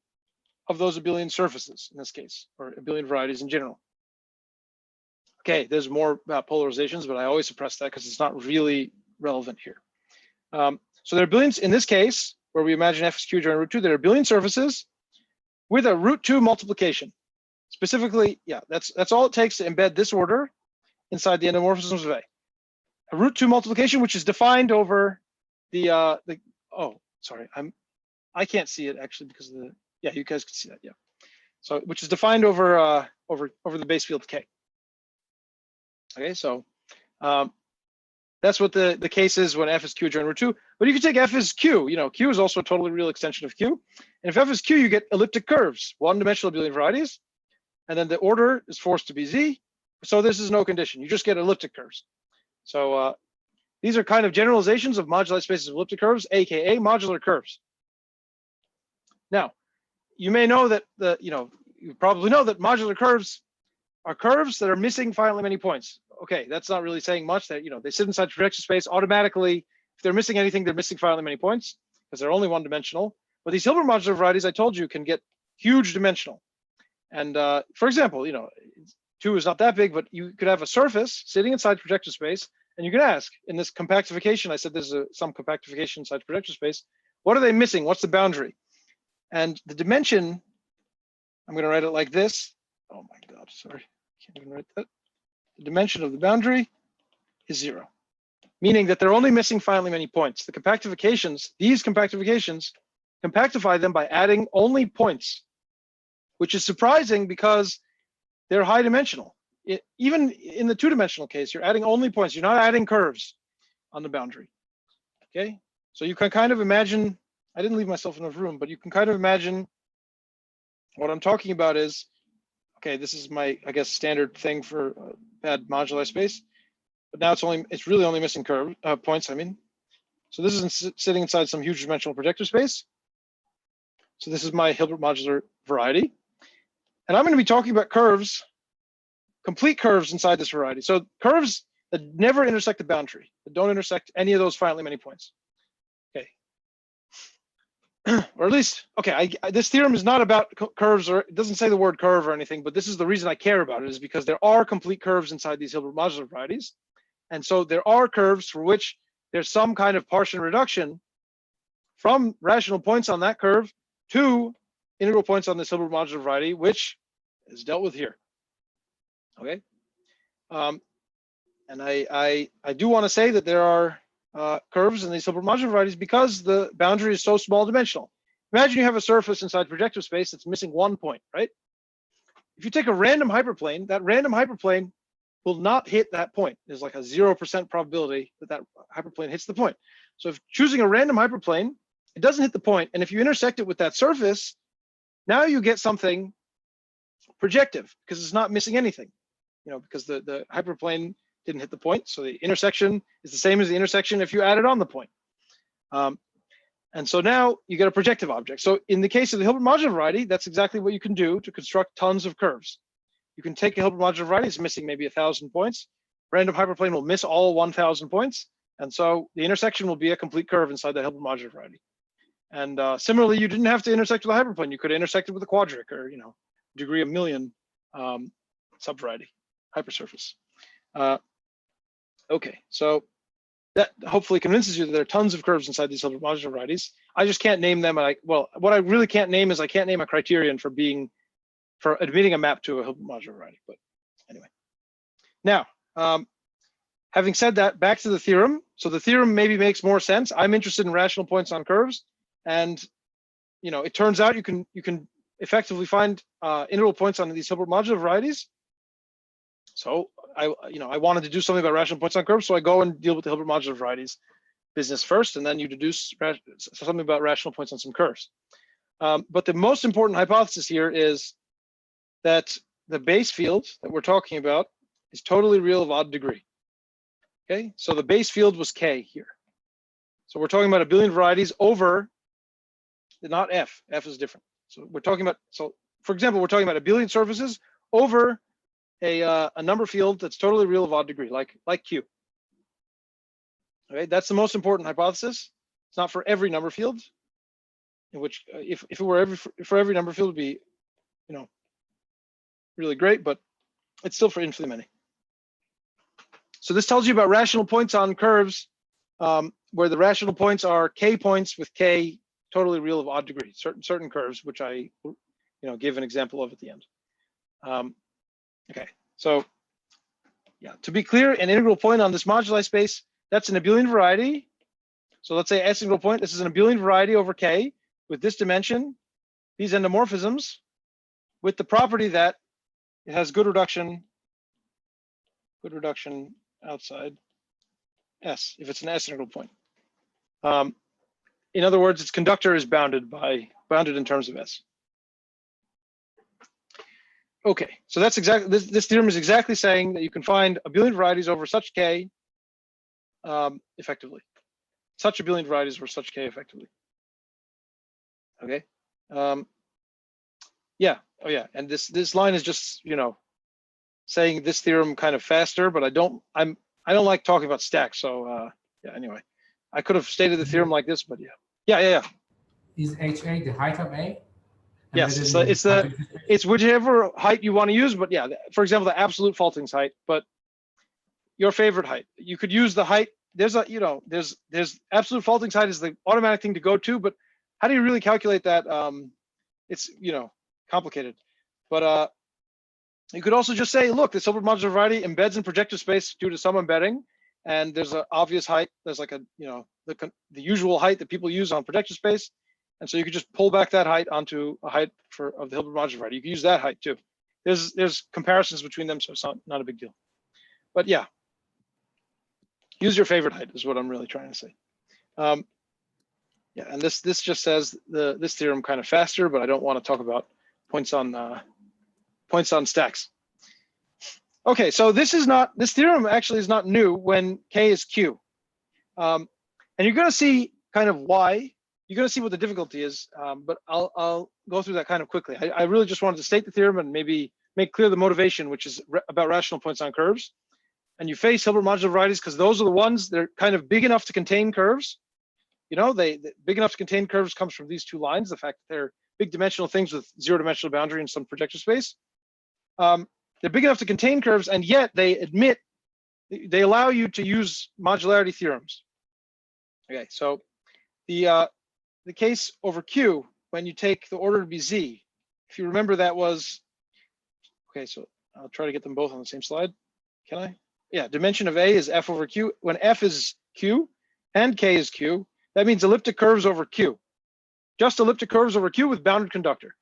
of those abelian surfaces, in this case, or abelian varieties in general. Okay, there's more about polarizations, but I always suppress that because it's not really relevant here. So they're abelians, in this case, where we imagine F is Q joined root 2, they're abelian surfaces with a root 2 multiplication. Specifically, yeah, that's all it takes to embed this order inside the endomorphisms of A. A root 2 multiplication, which is defined over oh, sorry, I can't see it actually because of the, yeah, you guys can see that, yeah. So, which is defined over the base field K. Okay, so that's what the case is when F is Q joined root 2. But if you take F as Q, Q is also a totally real extension of Q. And if F is Q, you get elliptic curves, one-dimensional abelian varieties, and then the order is forced to be Z. So this is no condition. You just get elliptic curves. So these are kind of generalizations of moduli spaces of elliptic curves, aka modular curves. Now, you may know that you probably know that modular curves are curves that are missing finitely many points. Okay, that's not really saying much. That they sit inside projection space automatically. If they're missing anything, they're missing finally many points because they're only one-dimensional. But these Hilbert modular varieties, I told you, can get huge dimensional. And for example, 2 is not that big, but you could have a surface sitting inside projective space, and you could ask, in this compactification, I said there's some compactification inside projective space, what are they missing? What's the boundary? And the dimension, I'm going to write it like this. Oh my God, sorry, can't even write that. The dimension of the boundary is 0, meaning that they're only missing finally many points. The compactifications, these compactifications, compactify them by adding only points, which is surprising because they're high dimensional. Even in the 2-dimensional case, you're adding only points. You're not adding curves on the boundary. Okay, so you can kind of imagine, I didn't leave myself enough room, but you can kind of imagine what I'm talking about is, okay, this is my, I guess, standard thing for bad modular space, but now it's really only missing points, I mean. So this is sitting inside some huge dimensional projective space. So this is my Hilbert modular variety. And I'm going to be talking about curves, complete curves inside this variety. So curves that never intersect the boundary, that don't intersect any of those finally many points. Okay. Or at least, okay, this theorem is not about curves, or it doesn't say the word curve or anything, but this is the reason I care about it, is because there are complete curves inside these Hilbert modular varieties. And so there are curves for which there's some kind of partial reduction from rational points on that curve to integral points on this Hilbert modular variety, which is dealt with here. Okay. And I do want to say that there are curves in these Hilbert modular varieties because the boundary is so small dimensional. Imagine you have a surface inside projective space that's missing 1 point, right? If you take a random hyperplane, that random hyperplane will not hit that point. There's like a 0% probability that that hyperplane hits the point. So if choosing a random hyperplane, it doesn't hit the point, and if you intersect it with that surface, now you get something projective because it's not missing anything, because the hyperplane didn't hit the point. So the intersection is the same as the intersection if you added on the point. And so now you get a projective object. So in the case of the Hilbert modular variety, that's exactly what you can do to construct tons of curves. You can take a Hilbert modular variety, it's missing maybe 1,000 points. Random hyperplane will miss all 1,000 points. And so the intersection will be a complete curve inside the Hilbert modular variety. And similarly, you didn't have to intersect with a hyperplane. You could intersect it with a quadric or, degree of million subvariety, hypersurface. Okay, so that hopefully convinces you that there are tons of curves inside these Hilbert modular varieties. I just can't name them. Well, what I really can't name is I can't name a criterion for admitting a map to a Hilbert modular variety. But anyway, now having said that, back to the theorem. So the theorem maybe makes more sense. I'm interested in rational points on curves, and it turns out you can effectively find integral points on these Hilbert modular varieties. So I wanted to do something about rational points on curves, so I go and deal with the Hilbert modular varieties business first, and then you deduce something about rational points on some curves. But the most important hypothesis here is that the base field that we're talking about is totally real of odd degree. Okay, so the base field was K here. So we're talking about a billion varieties over, not F. F is different. So we're talking about, for example, we're talking about a billion surfaces over a number field that's totally real of odd degree, like Q. Okay, that's the most important hypothesis. It's not for every number field, in which if it were for every number field, it would be, really great, but it's still for infinitely many. So this tells you about rational points on curves, where the rational points are K points with K totally real of odd degree, certain curves, which I give an example of at the end. Okay, so yeah, to be clear, an integral point on this moduli space, that's an abelian variety. So let's say S integral point, this is an abelian variety over K with this dimension, these endomorphisms, with the property that it has good reduction outside S, if it's an S integral point. In other words, its conductor is bounded in terms of S. Okay, so that's exactly, this theorem is exactly saying that you can find abelian varieties over such K effectively. Such abelian varieties over such K effectively. Okay. Yeah. Oh yeah. And this line is just, saying this theorem kind of faster, but I don't like talking about stacks. So yeah, anyway. I could have stated the theorem like this, but yeah. Is HA the height of A? Yes, it's whichever height you want to use, but yeah, for example, the absolute Falting's height, but your favorite height. You could use the height. There's absolute Falting's height is the automatic thing to go to, but how do you really calculate that? It's complicated, but you could also just say, look, this Hilbert modular variety embeds in projective space due to some embedding, and there's an obvious height. There's like the usual height that people use on projective space. And so you could just pull back that height onto a height of the Hilbert modular variety. You can use that height too. There's comparisons between them, so it's not a big deal. But yeah, use your favorite height is what I'm really trying to say. Yeah, and this just says this theorem kind of faster, but I don't want to talk about points on stacks. Okay, so this theorem actually is not new when K is Q, and you're going to see kind of why. You're going to see what the difficulty is, but I'll go through that kind of quickly. I really just wanted to state the theorem and maybe make clear the motivation, which is about rational points on curves. And you face Hilbert modular varieties because those are the ones that are kind of big enough to contain curves. They big enough to contain curves comes from these two lines, the fact that they're big dimensional things with zero-dimensional boundary in some projective space. They're big enough to contain curves, and yet they allow you to use modularity theorems. Okay, so the case over Q, when you take the order to be Z, if you remember that was, okay, so I'll try to get them both on the same slide. Can I? Yeah, dimension of A is F over Q. When F is Q and K is Q, that means elliptic curves over Q. Just elliptic curves over Q with bounded conductor.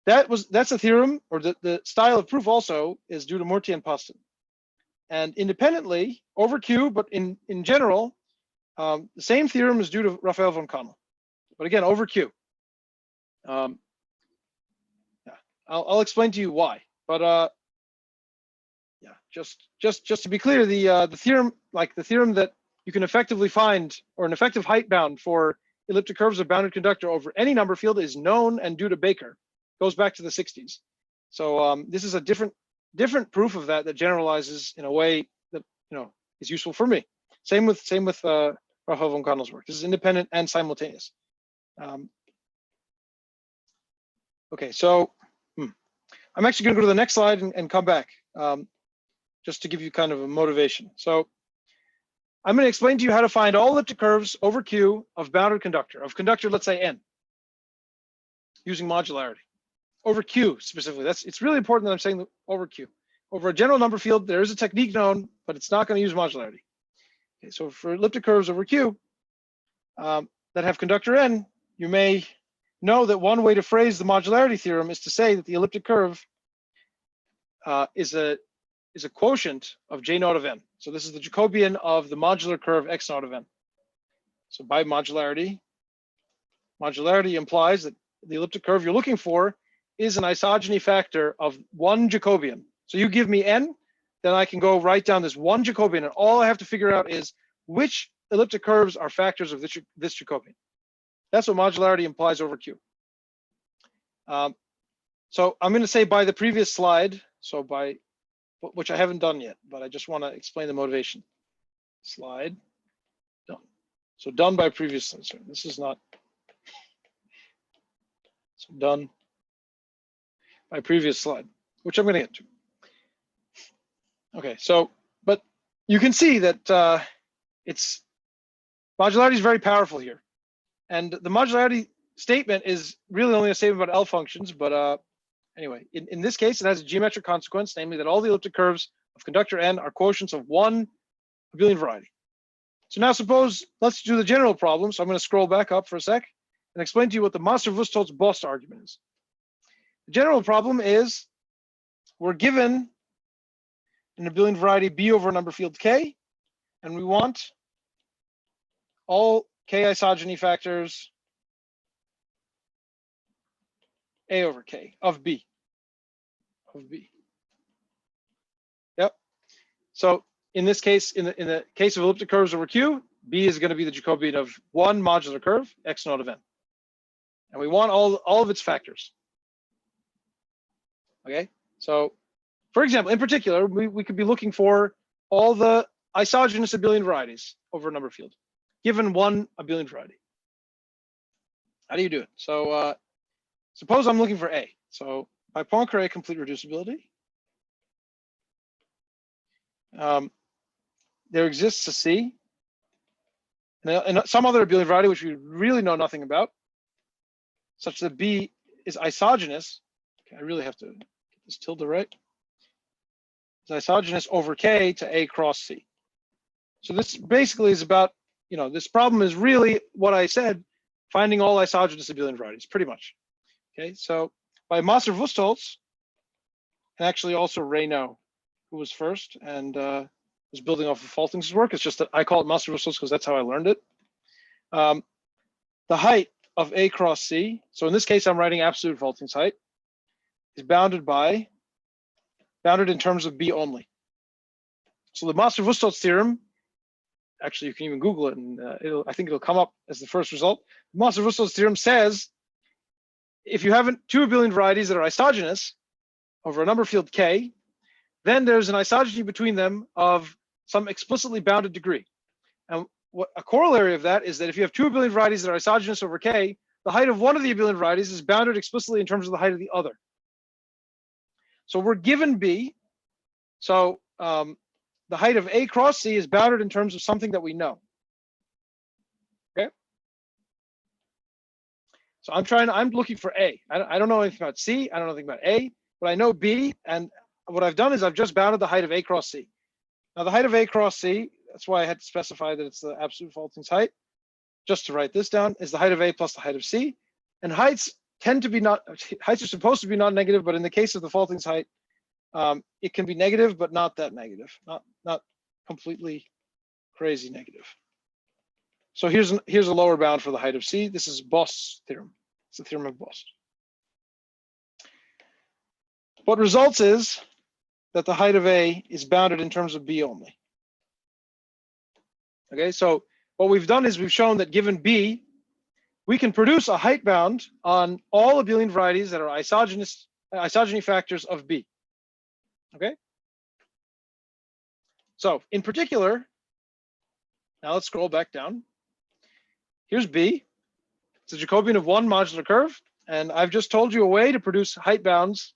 That's a theorem, or the style of proof also is due to Murty and Poston. And independently over Q, but in general, the same theorem is due to Raphael von Connell. But again, over Q. Yeah, I'll explain to you why. But yeah, just to be clear, the theorem, like the theorem that you can effectively find, or an effective height bound for elliptic curves of bounded conductor over any number field is known and due to Baker. Goes back to the 60s. So this is a different proof of that generalizes in a way that is useful for me. Same with Raphael von Connell's work. This is independent and simultaneous. Okay, so I'm actually going to go to the next slide and come back just to give you kind of a motivation. So I'm going to explain to you how to find all elliptic curves over Q of bounded conductor, let's say N, using modularity. Over Q specifically. It's really important that I'm saying over Q. Over a general number field, there is a technique known, but it's not going to use modularity. Okay, so for elliptic curves over Q that have conductor N, you may know that one way to phrase the modularity theorem is to say that the elliptic curve is a quotient of J naught of N. So this is the Jacobian of the modular curve X naught of N. So by modularity implies that the elliptic curve you're looking for is an isogeny factor of one Jacobian. So you give me N, then I can go write down this one Jacobian, and all I have to figure out is which elliptic curves are factors of this Jacobian. That's what modularity implies over Q. So I'm going to say by the previous slide, so by, which I haven't done yet, but I just want to explain the motivation. Slide, done. So done by previous slide. Sorry, this is not, so done by previous slide, which I'm going to get to. Okay, so, but you can see that modularity is very powerful here. And the modularity statement is really only a statement about L functions, but anyway, in this case, it has a geometric consequence, namely that all the elliptic curves of conductor N are quotients of one abelian variety. So now suppose, let's do the general problem. So I'm going to scroll back up for a sec and explain to you what the Master-Wustholz-Bost argument is. The general problem is we're given an abelian variety B over a number field K, and we want all K isogeny factors A over K of B. Yep. So in this case, in the case of elliptic curves over Q, B is going to be the Jacobian of one modular curve, X naught of N. And we want all of its factors. Okay, so for example, in particular, we could be looking for all the isogynous abelian varieties over a number field. given one abelian variety. How do you do it? So suppose I'm looking for A. So by Poincare complete reducibility, there exists a C and some other abelian variety which we really know nothing about, such that B is isogenous. Okay, I really have to get this tilde right. It's isogenous over K to A cross C. So this basically is about, this problem is really what I said, finding all isogenous abelian varieties, pretty much. Okay, so by Maser-Wustholz, and actually also Reynaud, who was first and was building off of Faltings' work. It's just that I call it Maser-Wustholz because that's how I learned it. The height of A cross C, so in this case I'm writing absolute Faltings height, is bounded in terms of B only. So the Maser-Wustholz theorem, actually you can even Google it and I think it'll come up as the first result. The Maser-Wustholz theorem says if you have two abelian varieties that are isogenous over a number field K, then there's an isogeny between them of some explicitly bounded degree. And what a corollary of that is that if you have two abelian varieties that are isogenous over K, the height of one of the abelian varieties is bounded explicitly in terms of the height of the other. So we're given B. So the height of A cross C is bounded in terms of something that we know. Okay. So I'm looking for A. I don't know anything about C. I don't know anything about A, but I know B. And what I've done is I've just bounded the height of A cross C. Now the height of A cross C, that's why I had to specify that it's the absolute Faltings height. Just to write this down, is the height of A plus the height of C. And heights are supposed to be non-negative, but in the case of the Faltings height, it can be negative, but not that negative, not completely crazy negative. So here's a lower bound for the height of C. This is Boss' theorem. It's the theorem of Boss. What results is that the height of A is bounded in terms of B only. Okay, so what we've done is we've shown that given B, we can produce a height bound on all abelian varieties that are isogeny factors of B. Okay. So in particular, now let's scroll back down. Here's B. It's a Jacobian of one modular curve, and I've just told you a way to produce height bounds.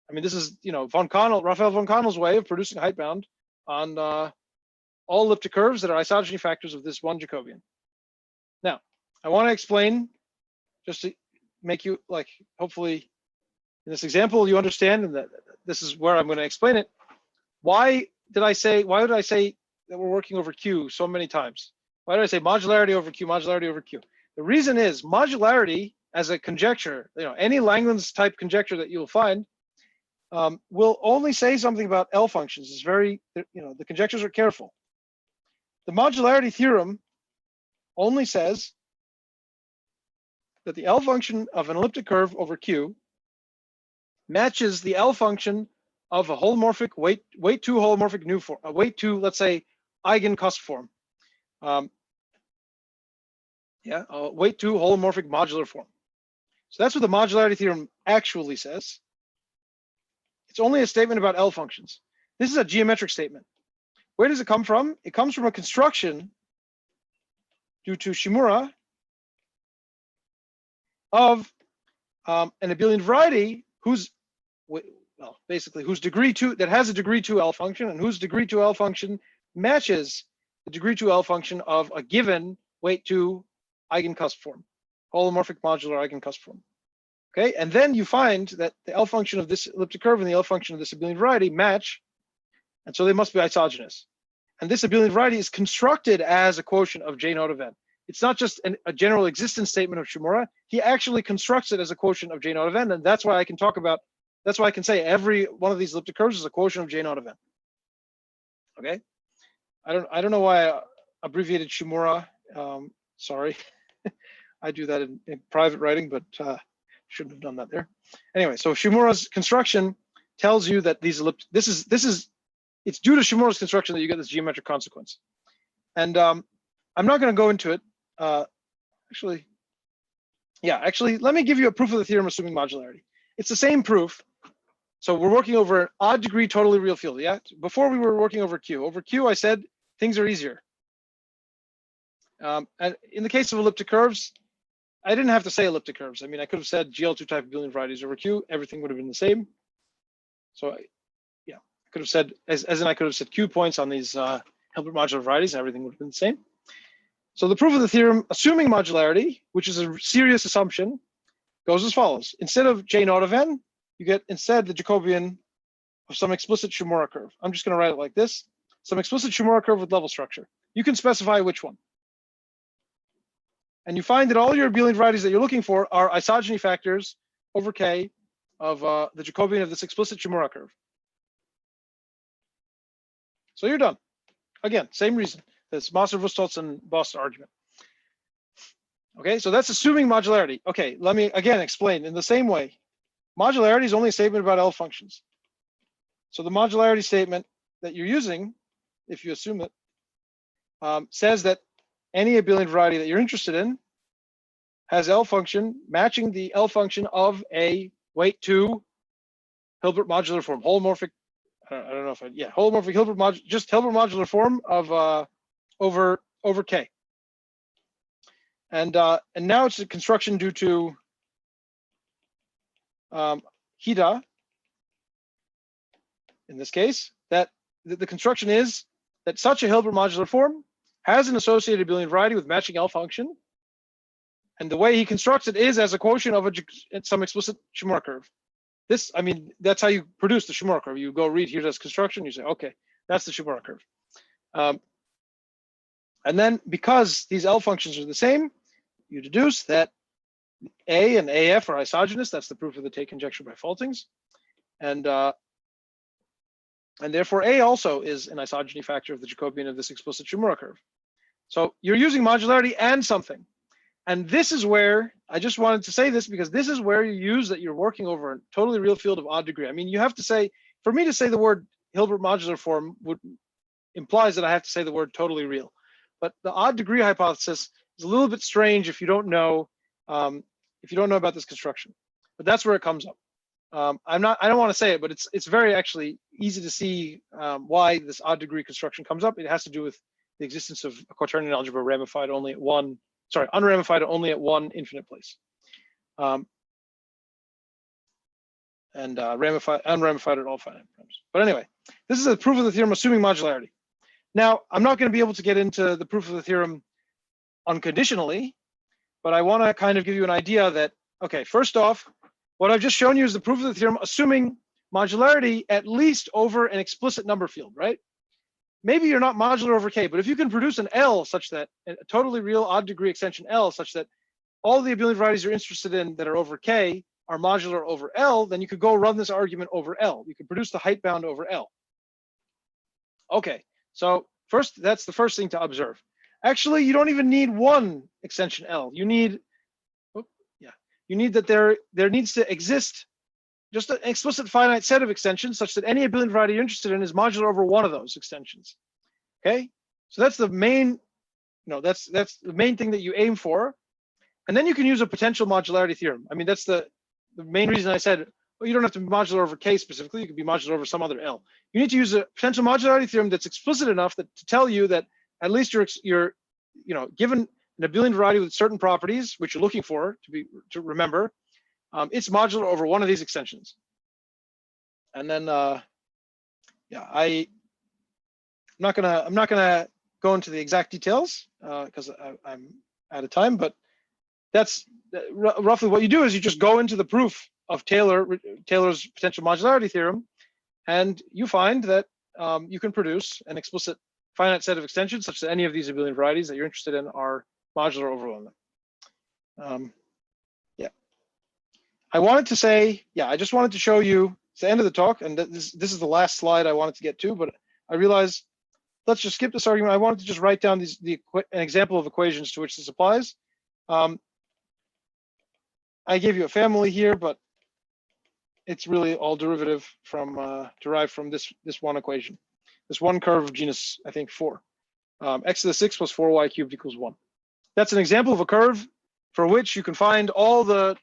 I mean, this is Raphael von Connell's way of producing a height bound on all elliptic curves that are isogeny factors of this one Jacobian. Now, I want to explain, just to make you, hopefully in this example you understand, and that this is where I'm going to explain it. Why did I say that we're working over Q so many times? Why did I say modularity over Q, modularity over Q? The reason is modularity as a conjecture, any Langlands type conjecture that you'll find, will only say something about L functions. It's very, the conjectures are careful. The modularity theorem only says that the L function of an elliptic curve over Q matches the L function of a holomorphic weight 2 holomorphic new form, a weight 2, let's say, eigencusp form. A weight 2 holomorphic modular form. So that's what the modularity theorem actually says. It's only a statement about L functions. This is a geometric statement. Where does it come from? It comes from a construction due to Shimura of an abelian variety whose degree 2, that has a degree 2 L function, and whose degree 2 L function matches the degree 2 L function of a given weight 2 eigencusp form, holomorphic modular eigencusp form. Okay, and then you find that the L function of this elliptic curve and the L function of this abelian variety match, and so they must be isogynous. And this abelian variety is constructed as a quotient of J naught of n. It's not just a general existence statement of Shimura. He actually constructs it as a quotient of J naught of n, and that's why I can say every one of these elliptic curves is a quotient of J naught of n. Okay, I don't know why I abbreviated Shimura. Sorry, I do that in private writing, but shouldn't have done that there. Anyway, so Shimura's construction tells you that these it's due to Shimura's construction that you get this geometric consequence. And I'm not going to go into it. Actually, let me give you a proof of the theorem assuming modularity. It's the same proof. So we're working over an odd degree totally real field. Yeah. Before we were working over Q. Over Q, I said things are easier. And in the case of elliptic curves, I didn't have to say elliptic curves. I mean, I could have said GL2 type abelian varieties over Q. Everything would have been the same. So yeah, I could have said, as in I could have said Q points on these Hilbert modular varieties, and everything would have been the same. So the proof of the theorem, assuming modularity, which is a serious assumption, goes as follows. Instead of J naught of n, you get instead the Jacobian of some explicit Shimura curve. I'm just going to write it like this. Some explicit Shimura curve with level structure. You can specify which one. And you find that all your abelian varieties that you're looking for are isogeny factors over K of the Jacobian of this explicit Shimura curve. So you're done. Again, same reason. This Maser-Wustholz and Boss argument. Okay, so that's assuming modularity. Okay, let me again explain in the same way. Modularity is only a statement about L functions. So the modularity statement that you're using, if you assume it, says that any abelian variety that you're interested in has L function matching the L function of a weight 2 Hilbert modular form, holomorphic. I don't know if holomorphic Hilbert Hilbert modular form of over K. And now it's a construction due to Hida. In this case, that the construction is that such a Hilbert modular form has an associated abelian variety with matching L function. And the way he constructs it is as a quotient of some explicit Shimura curve. This, I mean, that's how you produce the Shimura curve. You go read here's construction, you say, okay, that's the Shimura curve. And then because these L functions are the same, you deduce that A and AF are isogynous. That's the proof of the Tate conjecture by Faltings. And therefore A also is an isogeny factor of the Jacobian of this explicit Shimura curve. So you're using modularity and something. And this is where, I just wanted to say this because this is where you use that you're working over a totally real field of odd degree. I mean, you have to say, for me to say the word Hilbert modular form implies that I have to say the word totally real. But the odd degree hypothesis is a little bit strange if you don't know about this construction. But that's where it comes up. I don't want to say it, but it's very actually easy to see why this odd degree construction comes up. It has to do with the existence of a quaternion algebra ramified only at unramified only at one infinite place, and unramified at all finite primes. But anyway, this is a proof of the theorem assuming modularity. Now, I'm not going to be able to get into the proof of the theorem unconditionally, but I want to kind of give you an idea that, okay, first off, what I've just shown you is the proof of the theorem assuming modularity at least over an explicit number field, right? Maybe you're not modular over K, but if you can produce an L such that, a totally real odd degree extension L such that all the abelian varieties you're interested in that are over K are modular over L, then you could go run this argument over L. You could produce the height bound over L. Okay, so first, that's the first thing to observe. Actually, you don't even need one extension L. You need that there needs to exist just an explicit finite set of extensions such that any abelian variety you're interested in is modular over one of those extensions. Okay, so that's the main, that's the main thing that you aim for, and then you can use a potential modularity theorem. I mean, that's the main reason I said, well, you don't have to be modular over K specifically. You could be modular over some other L. You need to use a potential modularity theorem that's explicit enough that to tell you that at least you're given an abelian variety with certain properties, which you're looking for to remember, it's modular over one of these extensions. And then, I'm not gonna go into the exact details because I'm out of time. But that's roughly what you do is you just go into the proof of Taylor's potential modularity theorem, and you find that you can produce an explicit finite set of extensions such that any of these abelian varieties that you're interested in are modular over one of them. I wanted to say, I just wanted to show you, it's the end of the talk, and this is the last slide I wanted to get to, but I realized, let's just skip this argument. I wanted to just write down an example of equations to which this applies. I gave you a family here, but it's really all derived from this one equation, this one curve of genus, I think 4. X to the 6 plus 4y cubed equals 1. That's an example of a curve for which you can find all the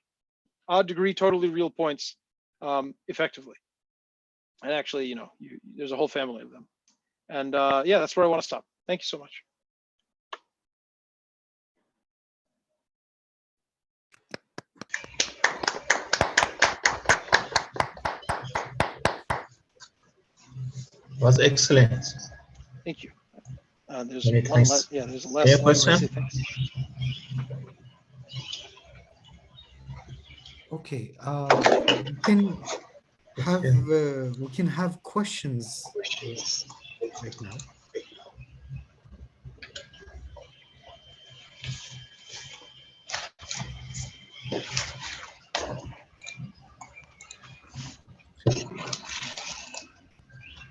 odd degree totally real points effectively. And actually, there's a whole family of them. And that's where I want to stop. Thank you so much. Was excellent. Thank you. There's Many one thanks. last, yeah, there's a last Any slide where I question? say thanks. Okay, we can have questions right now.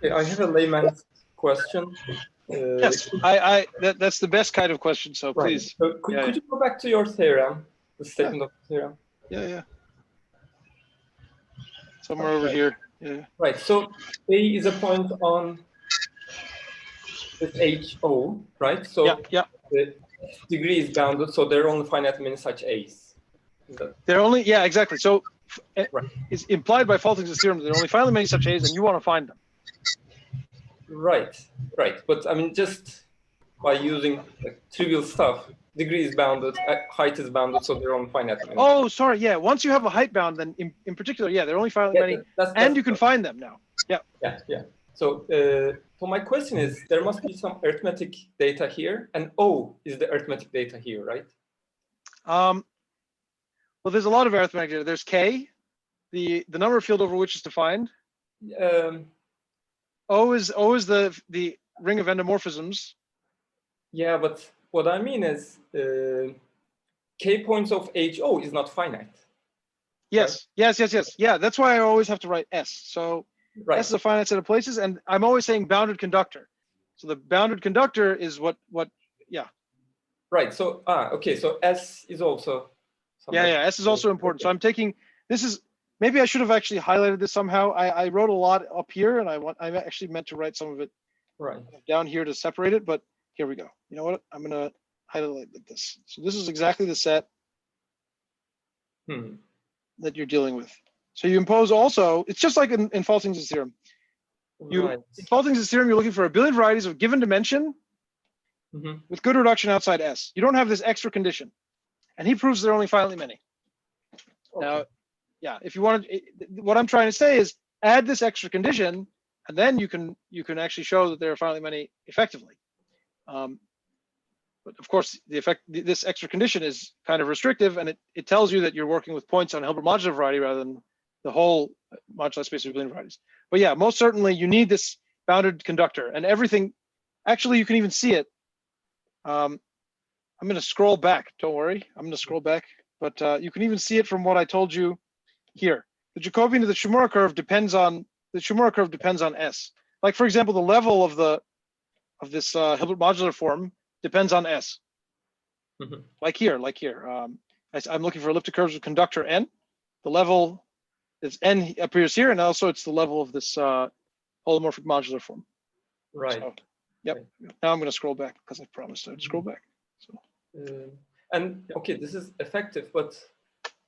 I have a layman's question. Yes, that's the best kind of question. So Right. please, So could you go back to your theorem, the statement of the theorem? yeah. Somewhere over here. Yeah. Right. So A is a point on this HO, right? So Yeah. the degree is bounded, so there are only finite many such A's. They're only, yeah, exactly. So Right. it's implied by Falting's theorem that there are only finally many such A's, and you want to find them. Right. But I mean, just by using like trivial stuff, degree is bounded, height is bounded, so there are only finite many. Oh, sorry. Yeah. Once you have a height bound, then in particular, yeah, there are only finally many, and you can find them now. Yeah. Yeah. So my question is, there must be some arithmetic data here, and O is the arithmetic data here, right? Well, there's a lot of arithmetic data. There's K, the number field over which is defined. O is the ring of endomorphisms. Yeah, but what I mean is K points of HO is not finite. Yes, right? yes. Yeah, that's why I always have to write S. So S is a finite set of places, and I'm always saying bounded conductor. So the bounded conductor is what yeah. Right. So okay. So S is also. Yeah. S is also important. Okay. So I'm taking this is maybe I should have actually highlighted this somehow. I wrote a lot up here, and I actually meant to write some of it down here to separate it. But here we go. You know what? I'm gonna highlight this. So this is exactly the set that you're dealing with. So you impose also. It's just like in Falting's theorem. In Falting's theorem, you're looking for abelian varieties of given dimension with good reduction outside S. You don't have this extra condition, and he proves there are only finitely many. Okay. Now, yeah, if you want to, what I'm trying to say is add this extra condition, and then you can actually show that there are finitely many effectively. But of course, this extra condition is kind of restrictive, and it tells you that you're working with points on a Hilbert modular variety rather than the whole modular space of abelian varieties. But yeah, most certainly you need this bounded conductor, and everything. Actually, you can even see it. I'm going to scroll back. Don't worry, I'm going to scroll back. But you can even see it from what I told you here. The Jacobian of the Shimura curve depends on S. Like for example, the level of this Hilbert modular form depends on S. Like here. I'm looking for elliptic curves with conductor n. The level is n appears here, and also it's the level of this holomorphic modular form. Right. So, yep. Right. Now I'm going to scroll back because I promised I'd scroll back. So. And okay, this is effective, but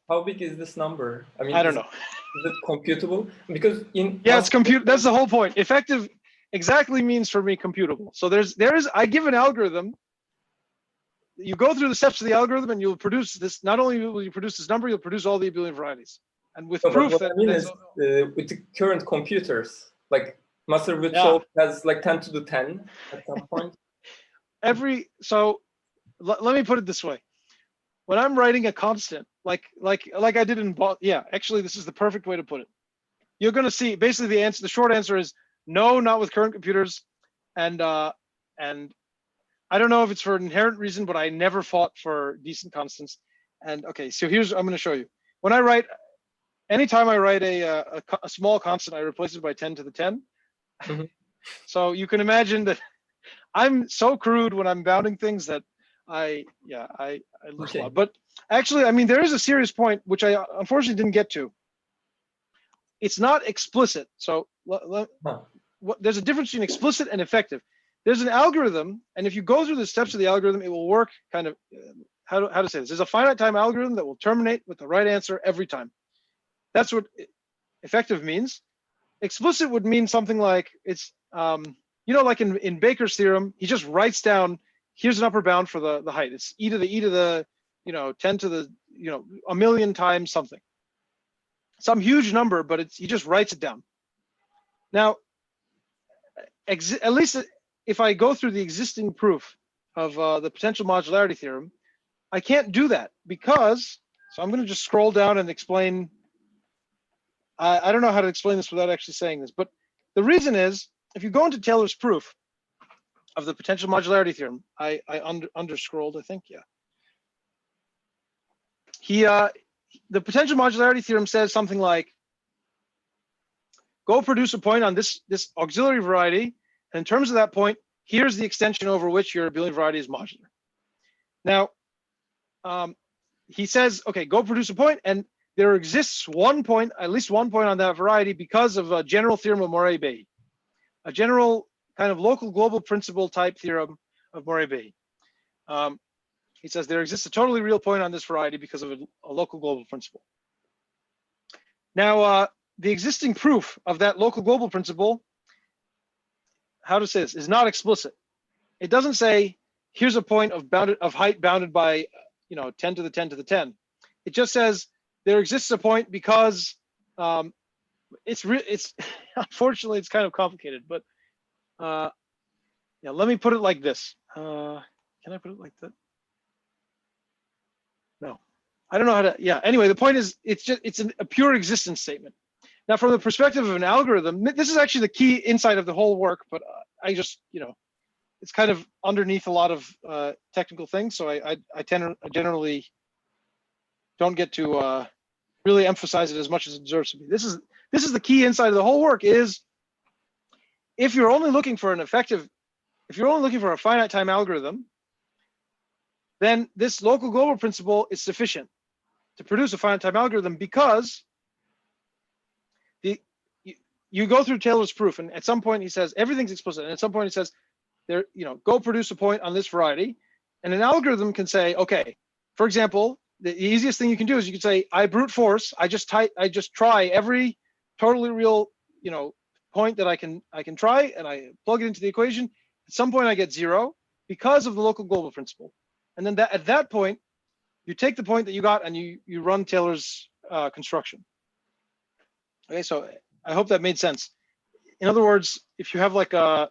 how big is this number? I mean, I don't know. Is it computable? Because it's compute. That's the whole point. Effective exactly means for me computable. So I give an algorithm. You go through the steps of the algorithm, and you'll produce this. Not only will you produce this number, you'll produce all the abelian varieties. And with proof what that I mean is, with the current computers, like Master has like 10 to the 10 at some point. So let me put it this way. When I'm writing a constant, like I did in actually this is the perfect way to put it. You're going to see basically the short answer is no, not with current computers, and I don't know if it's for an inherent reason, but I never fought for decent constants. And okay, so I'm going to show you. When I write, anytime I write a small constant, I replace it by 10 to the 10. So you can imagine that I'm so crude when I'm bounding things that I lose a lot. But actually, I mean, there is a serious point which I unfortunately didn't get to. It's not explicit. So there's a difference between explicit and effective. There's an algorithm, and if you go through the steps of the algorithm, it will work kind of, how to say this? There's a finite time algorithm that will terminate with the right answer every time. That's what effective means. Explicit would mean something like it's, like in Baker's theorem, he just writes down, here's an upper bound for the height. It's e to the 10 to the, a million times something. Some huge number, but he just writes it down. Now, at least if I go through the existing proof of the potential modularity theorem, I can't do that because, so I'm going to just scroll down and explain. I don't know how to explain this without actually saying this, but the reason is, if you go into Taylor's proof of the potential modularity theorem, I under-scrolled, I think, yeah. The potential modularity theorem says something like, go produce a point on this auxiliary variety, and in terms of that point, here's the extension over which your abelian variety is modular. Now, he says, okay, go produce a point, and there exists one point, at least one point on that variety because of a general theorem of Maury-Bay, a general kind of local global principle type theorem of Maury-Bay. He says there exists a totally real point on this variety because of a local global principle. Now, the existing proof of that local global principle, how to say this, is not explicit. It doesn't say, here's a point of height bounded by 10 to the 10 to the 10. It just says there exists a point because it's unfortunately it's kind of complicated, but yeah, let me put it like this. Can I put it like that? No, I don't know how to. Yeah. Anyway, the point is, it's a pure existence statement. Now, from the perspective of an algorithm, this is actually the key insight of the whole work. But I just, it's kind of underneath a lot of technical things, so I generally don't get to really emphasize it as much as it deserves to be. This is the key insight of the whole work. Is if you're only looking for if you're only looking for a finite time algorithm, then this local global principle is sufficient to produce a finite time algorithm, because you go through Taylor's proof, and at some point he says everything's explicit, and at some point he says go produce a point on this variety, and an algorithm can say, okay, for example, the easiest thing you can do is you can say, I brute force, I just try every totally real point that I can try, and I plug it into the equation. At some point I get 0 because of the local global principle, and then at that point you take the point that you got and you run Taylor's construction. Okay, so I hope that made sense. In other words, if you have like a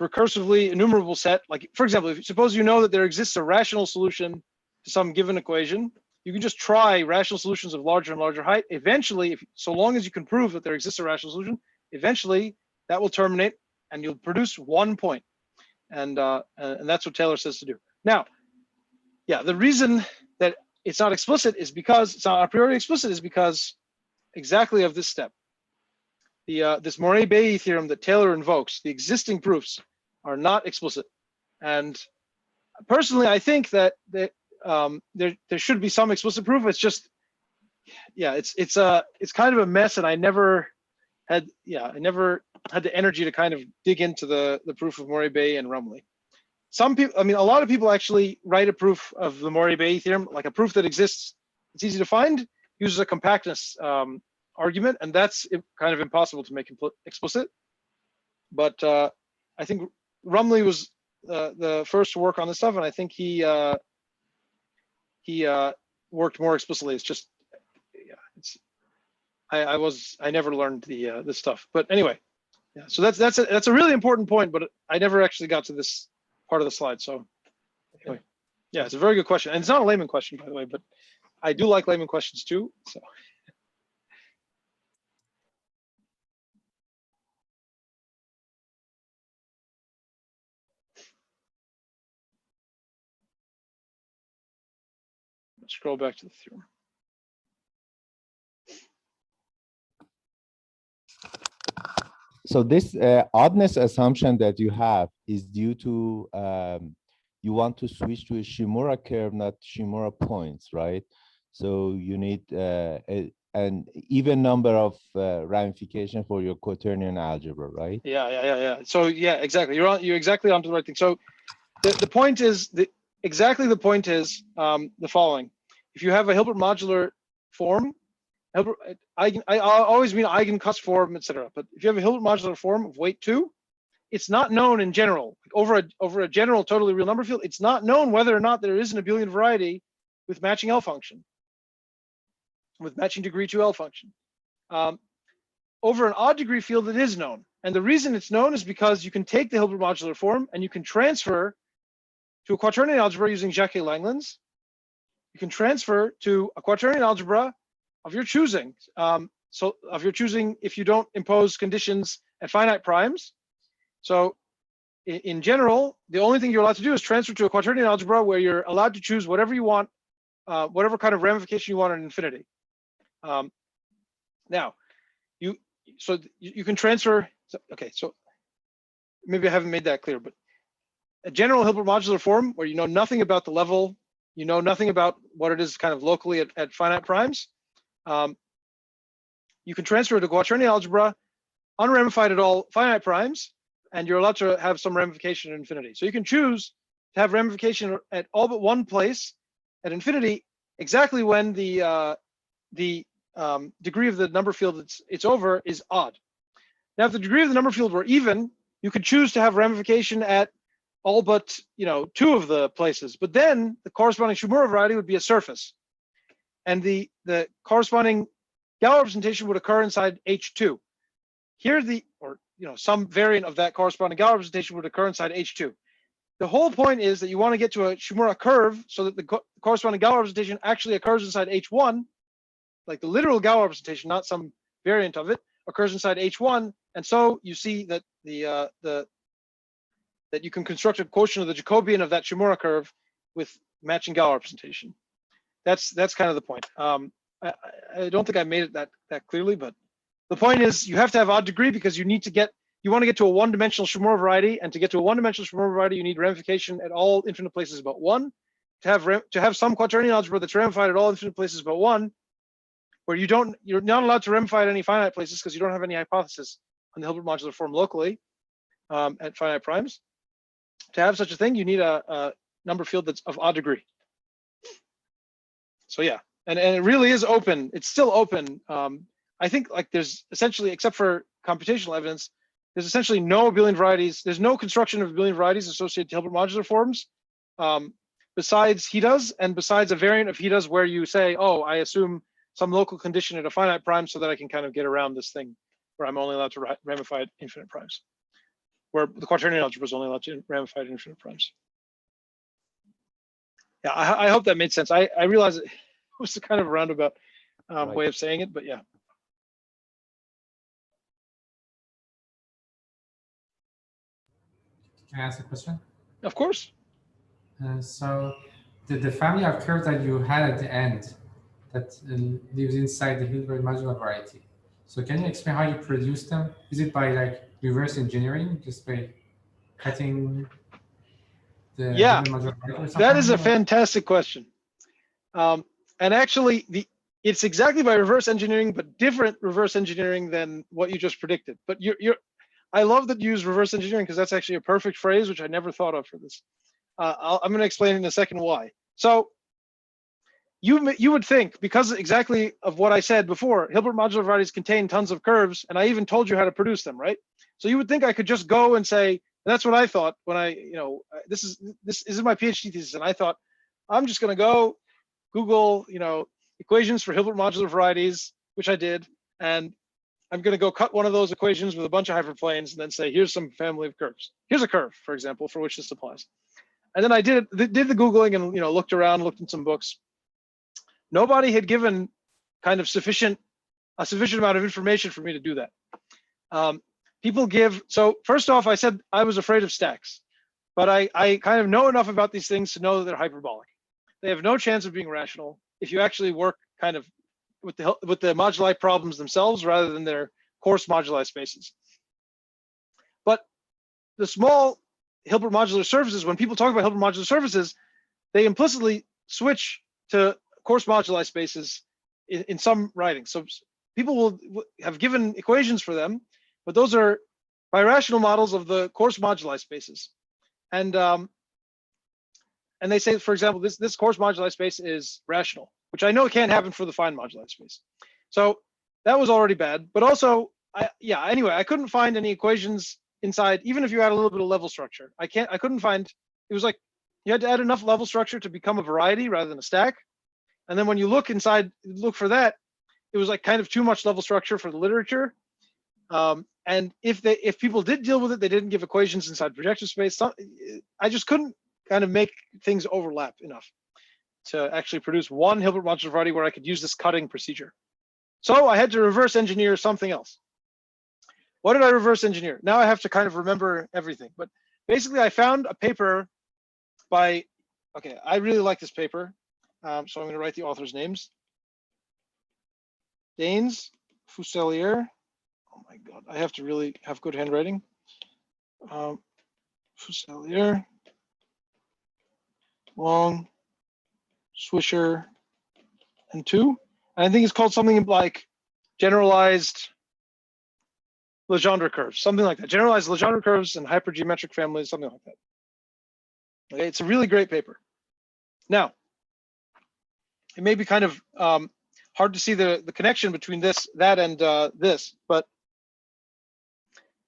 recursively enumerable set, like for example, suppose you know that there exists a rational solution to some given equation, you can just try rational solutions of larger and larger height. Eventually, so long as you can prove that there exists a rational solution, eventually that will terminate and you'll produce one point. And that's what Taylor says to do. Now, yeah, the reason that it's not explicit is because it's not a priori explicit is because exactly of this step. This Maury-Bay theorem that Taylor invokes, the existing proofs are not explicit. And personally, I think that there should be some explicit proof. It's just, yeah, it's kind of a mess, and I never had the energy to kind of dig into the proof of Maury-Bay and Rumley. Some people, I mean, a lot of people actually write a proof of the Maury-Bay theorem, like a proof that exists, it's easy to find, uses a compactness argument, and that's kind of impossible to make explicit. But I think Rumley was the first to work on this stuff, and I think he worked more explicitly. It's just, yeah, I never learned this stuff. But anyway, yeah. So that's a really important point, but I never actually got to this part of the slide. So anyway, yeah, it's a very good question, and it's not a layman question, by the way, but I do like layman questions too. So. Scroll back to the theorem. So this oddness assumption that you have is due to you want to switch to a Shimura curve, not Shimura points, right? So you need an even number of ramification for your quaternion algebra, right? Yeah. So yeah, exactly. You're exactly onto the right thing. So the point is the following: if you have a Hilbert modular form, I always mean eigencusp form, etc. But if you have a Hilbert modular form of weight 2, it's not known in general, like over a general totally real number field. It's not known whether or not there is an abelian variety with matching L function, with matching degree 2 L function. Over an odd degree field, it is known. And the reason it's known is because you can take the Hilbert modular form and you can transfer to a quaternion algebra using Jacquet-Langlands. You can transfer to a quaternion algebra of your choosing. So of your choosing if you don't impose conditions at finite primes. So in general, the only thing you're allowed to do is transfer to a quaternion algebra where you're allowed to choose whatever you want, whatever kind of ramification you want in infinity. Now, you can transfer. Okay, so maybe I haven't made that clear, but a general Hilbert modular form where you know nothing about the level, you know nothing about what it is kind of locally at finite primes. You can transfer to quaternion algebra, unramified at all finite primes, and you're allowed to have some ramification in infinity. So you can choose to have ramification at all but one place at infinity, exactly when the degree of the number field it's over is odd. Now, if the degree of the number field were even, you could choose to have ramification at all but 2 of the places, but then the corresponding Shimura variety would be a surface, and the corresponding Gauss representation would occur inside H2. Here, some variant of that corresponding Gauss representation would occur inside H2. The whole point is that you want to get to a Shimura curve so that the corresponding Gauss representation actually occurs inside H1, like the literal Gauss representation, not some variant of it, occurs inside H1, and so you see that that you can construct a quotient of the Jacobian of that Shimura curve with matching Gauss representation. That's kind of the point. I don't think I made it that clearly, but the point is you have to have odd degree because you want to get to a one-dimensional Shimura variety, and to get to a one-dimensional Shimura variety, you need ramification at all infinite places but 1. To have some quaternion algebra that's ramified at all infinite places but 1, where you're not allowed to ramify at any finite places because you don't have any hypothesis on the Hilbert modular form locally at finite primes. To have such a thing, you need a number field that's of odd degree. So yeah, and it really is open. It's still open. I think there's essentially, except for computational evidence, there's essentially no abelian varieties. There's no construction of abelian varieties associated to Hilbert modular forms besides he does, and besides a variant of he does where you say, oh, I assume some local condition at a finite prime so that I can kind of get around this thing where I'm only allowed to ramify at infinite primes, where the quaternion algebra is only allowed to ramify at infinite primes. Yeah, I hope that made sense. I realize it was a kind of a roundabout way of saying it, but yeah. Can I ask a question? Of course. So the family of curves that you had at the end that lives inside the Hilbert modular variety. So can you explain how you produce them? Is it by reverse engineering, just by cutting the Hilbert modular variety or something? That is a fantastic question. And actually, it's exactly by reverse engineering, but different reverse engineering than what you just predicted. But I love that you use reverse engineering because that's actually a perfect phrase, which I never thought of for this. I'm going to explain in a second why. So you would think, because exactly of what I said before, Hilbert modular varieties contain tons of curves, and I even told you how to produce them, right? So you would think I could just go and say, and that's what I thought when this is my PhD thesis, and I thought I'm just going to go Google, equations for Hilbert modular varieties, which I did, and I'm going to go cut one of those equations with a bunch of hyperplanes and then say, here's some family of curves. Here's a curve, for example, for which this applies. And then I did the Googling and looked around, looked in some books. Nobody had given kind of a sufficient amount of information for me to do that. People give, so first off, I said I was afraid of stacks, but I kind of know enough about these things to know that they're hyperbolic. They have no chance of being rational if you actually work kind of with the moduli problems themselves rather than their coarse moduli spaces. But the small Hilbert modular surfaces, when people talk about Hilbert modular surfaces, they implicitly switch to coarse moduli spaces in some writings. So people will have given equations for them, but those are birational models of the coarse moduli spaces. And they say, for example, this coarse moduli space is rational, which I know can't happen for the fine moduli space. So that was already bad. But also, anyway, I couldn't find any equations inside, even if you had a little bit of level structure. I couldn't find, it was like you had to add enough level structure to become a variety rather than a stack. And then when you look inside, look for that, it was like kind of too much level structure for the literature. And if people did deal with it, they didn't give equations inside projection space. I just couldn't kind of make things overlap enough to actually produce one Hilbert modular variety where I could use this cutting procedure. So I had to reverse engineer something else. What did I reverse engineer? Now I have to kind of remember everything. But basically, I found a paper by, okay, I really like this paper. So I'm going to write the author's names. Daines, Fuselier. Oh my God, I have to really have good handwriting. Fuselier, Long, Swisher, and 2. And I think it's called something like generalized Legendre curves, something like that. Generalized Legendre curves and hypergeometric families, something like that. Okay, it's a really great paper. Now, it may be kind of hard to see the connection between that, and this, but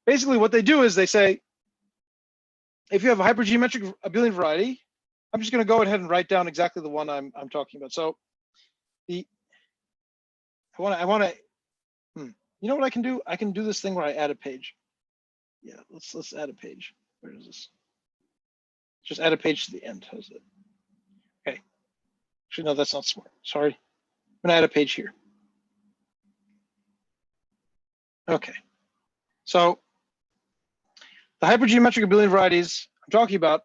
basically what they do is they say, if you have a hypergeometric abelian variety, I'm just going to go ahead and write down exactly the one I'm talking about. So I want to, you know what I can do? I can do this thing where I add a page. Yeah, let's add a page. Where is this? Just add a page to the end. How's it? Okay. Actually, no, that's not smart. Sorry. I'm gonna add a page here. Okay. So the hypergeometric abelian varieties I'm talking about,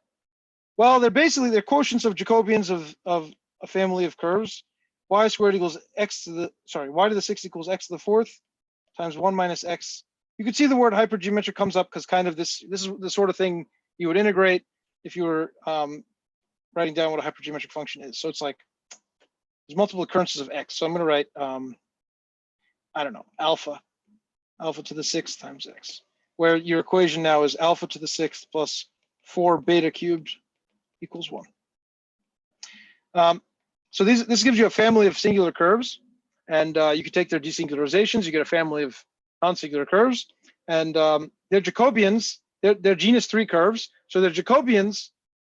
well, they're quotients of Jacobians of a family of curves. Y squared equals x to the, y to the 6 equals x to the 4th times 1 minus x. You can see the word hypergeometric comes up because kind of this is the sort of thing you would integrate if you were writing down what a hypergeometric function is. So it's like there's multiple occurrences of x. So I'm going to write, I don't know, alpha to the 6th times x, where your equation now is alpha to the 6th plus 4 beta cubed equals 1. So this gives you a family of singular curves, and you can take their desingularizations. You get a family of non-singular curves, and they're Jacobians. They're genus 3 curves. So their Jacobians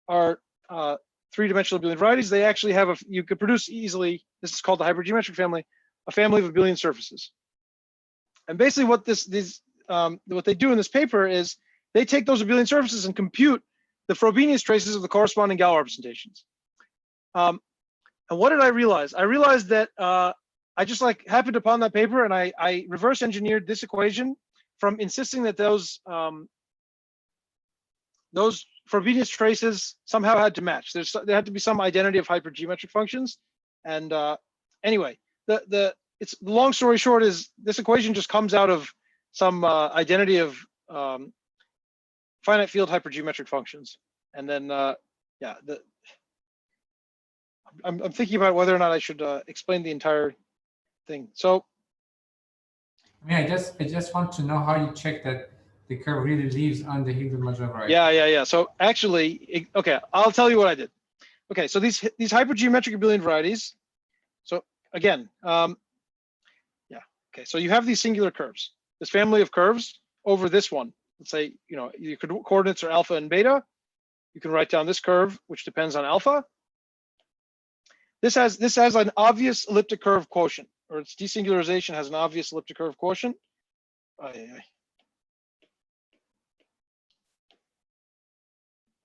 are 3-dimensional abelian varieties. They actually have you could produce easily. This is called the hypergeometric family, a family of abelian surfaces. And basically, what what they do in this paper is they take those abelian surfaces and compute the Frobenius traces of the corresponding Galois representations. And what did I realize? I realized that I just happened upon that paper, and I reverse engineered this equation from insisting that those Frobenius traces somehow had to match. There had to be some identity of hypergeometric functions. And anyway, the long story short is this equation just comes out of some identity of finite field hypergeometric functions. And then yeah, I'm thinking about whether or not I should explain the entire thing. So I mean, I just want to know how you check that the curve really lives on the Hilbert modular variety. Yeah. So actually, okay, I'll tell you what I did. Okay, so these hypergeometric abelian varieties. So again, yeah. Okay, so you have these singular curves. This family of curves over this one. Let's say your coordinates are alpha and beta. You can write down this curve, which depends on alpha. This has an obvious elliptic curve quotient, or its desingularization has an obvious elliptic curve quotient.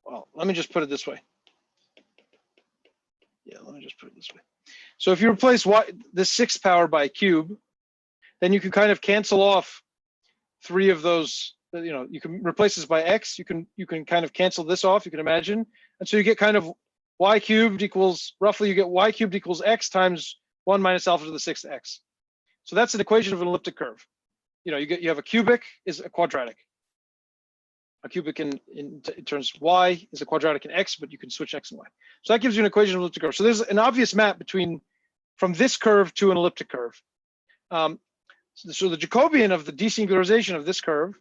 Well, let me just put it this way. Yeah, let me just put it this way. So if you replace this 6th power by a cube, then you can kind of cancel off 3 of those. You can replace this by x. You can kind of cancel this off. You can imagine, and so you get kind of y cubed equals, roughly you get y cubed equals x times 1 minus alpha to the 6th x. So that's an equation of an elliptic curve. You have a cubic is a quadratic. A cubic in terms of y is a quadratic in x, but you can switch x and y. So that gives you an equation of an elliptic curve. So there's an obvious map from this curve to an elliptic curve. So the Jacobian of the desingularization of this curve,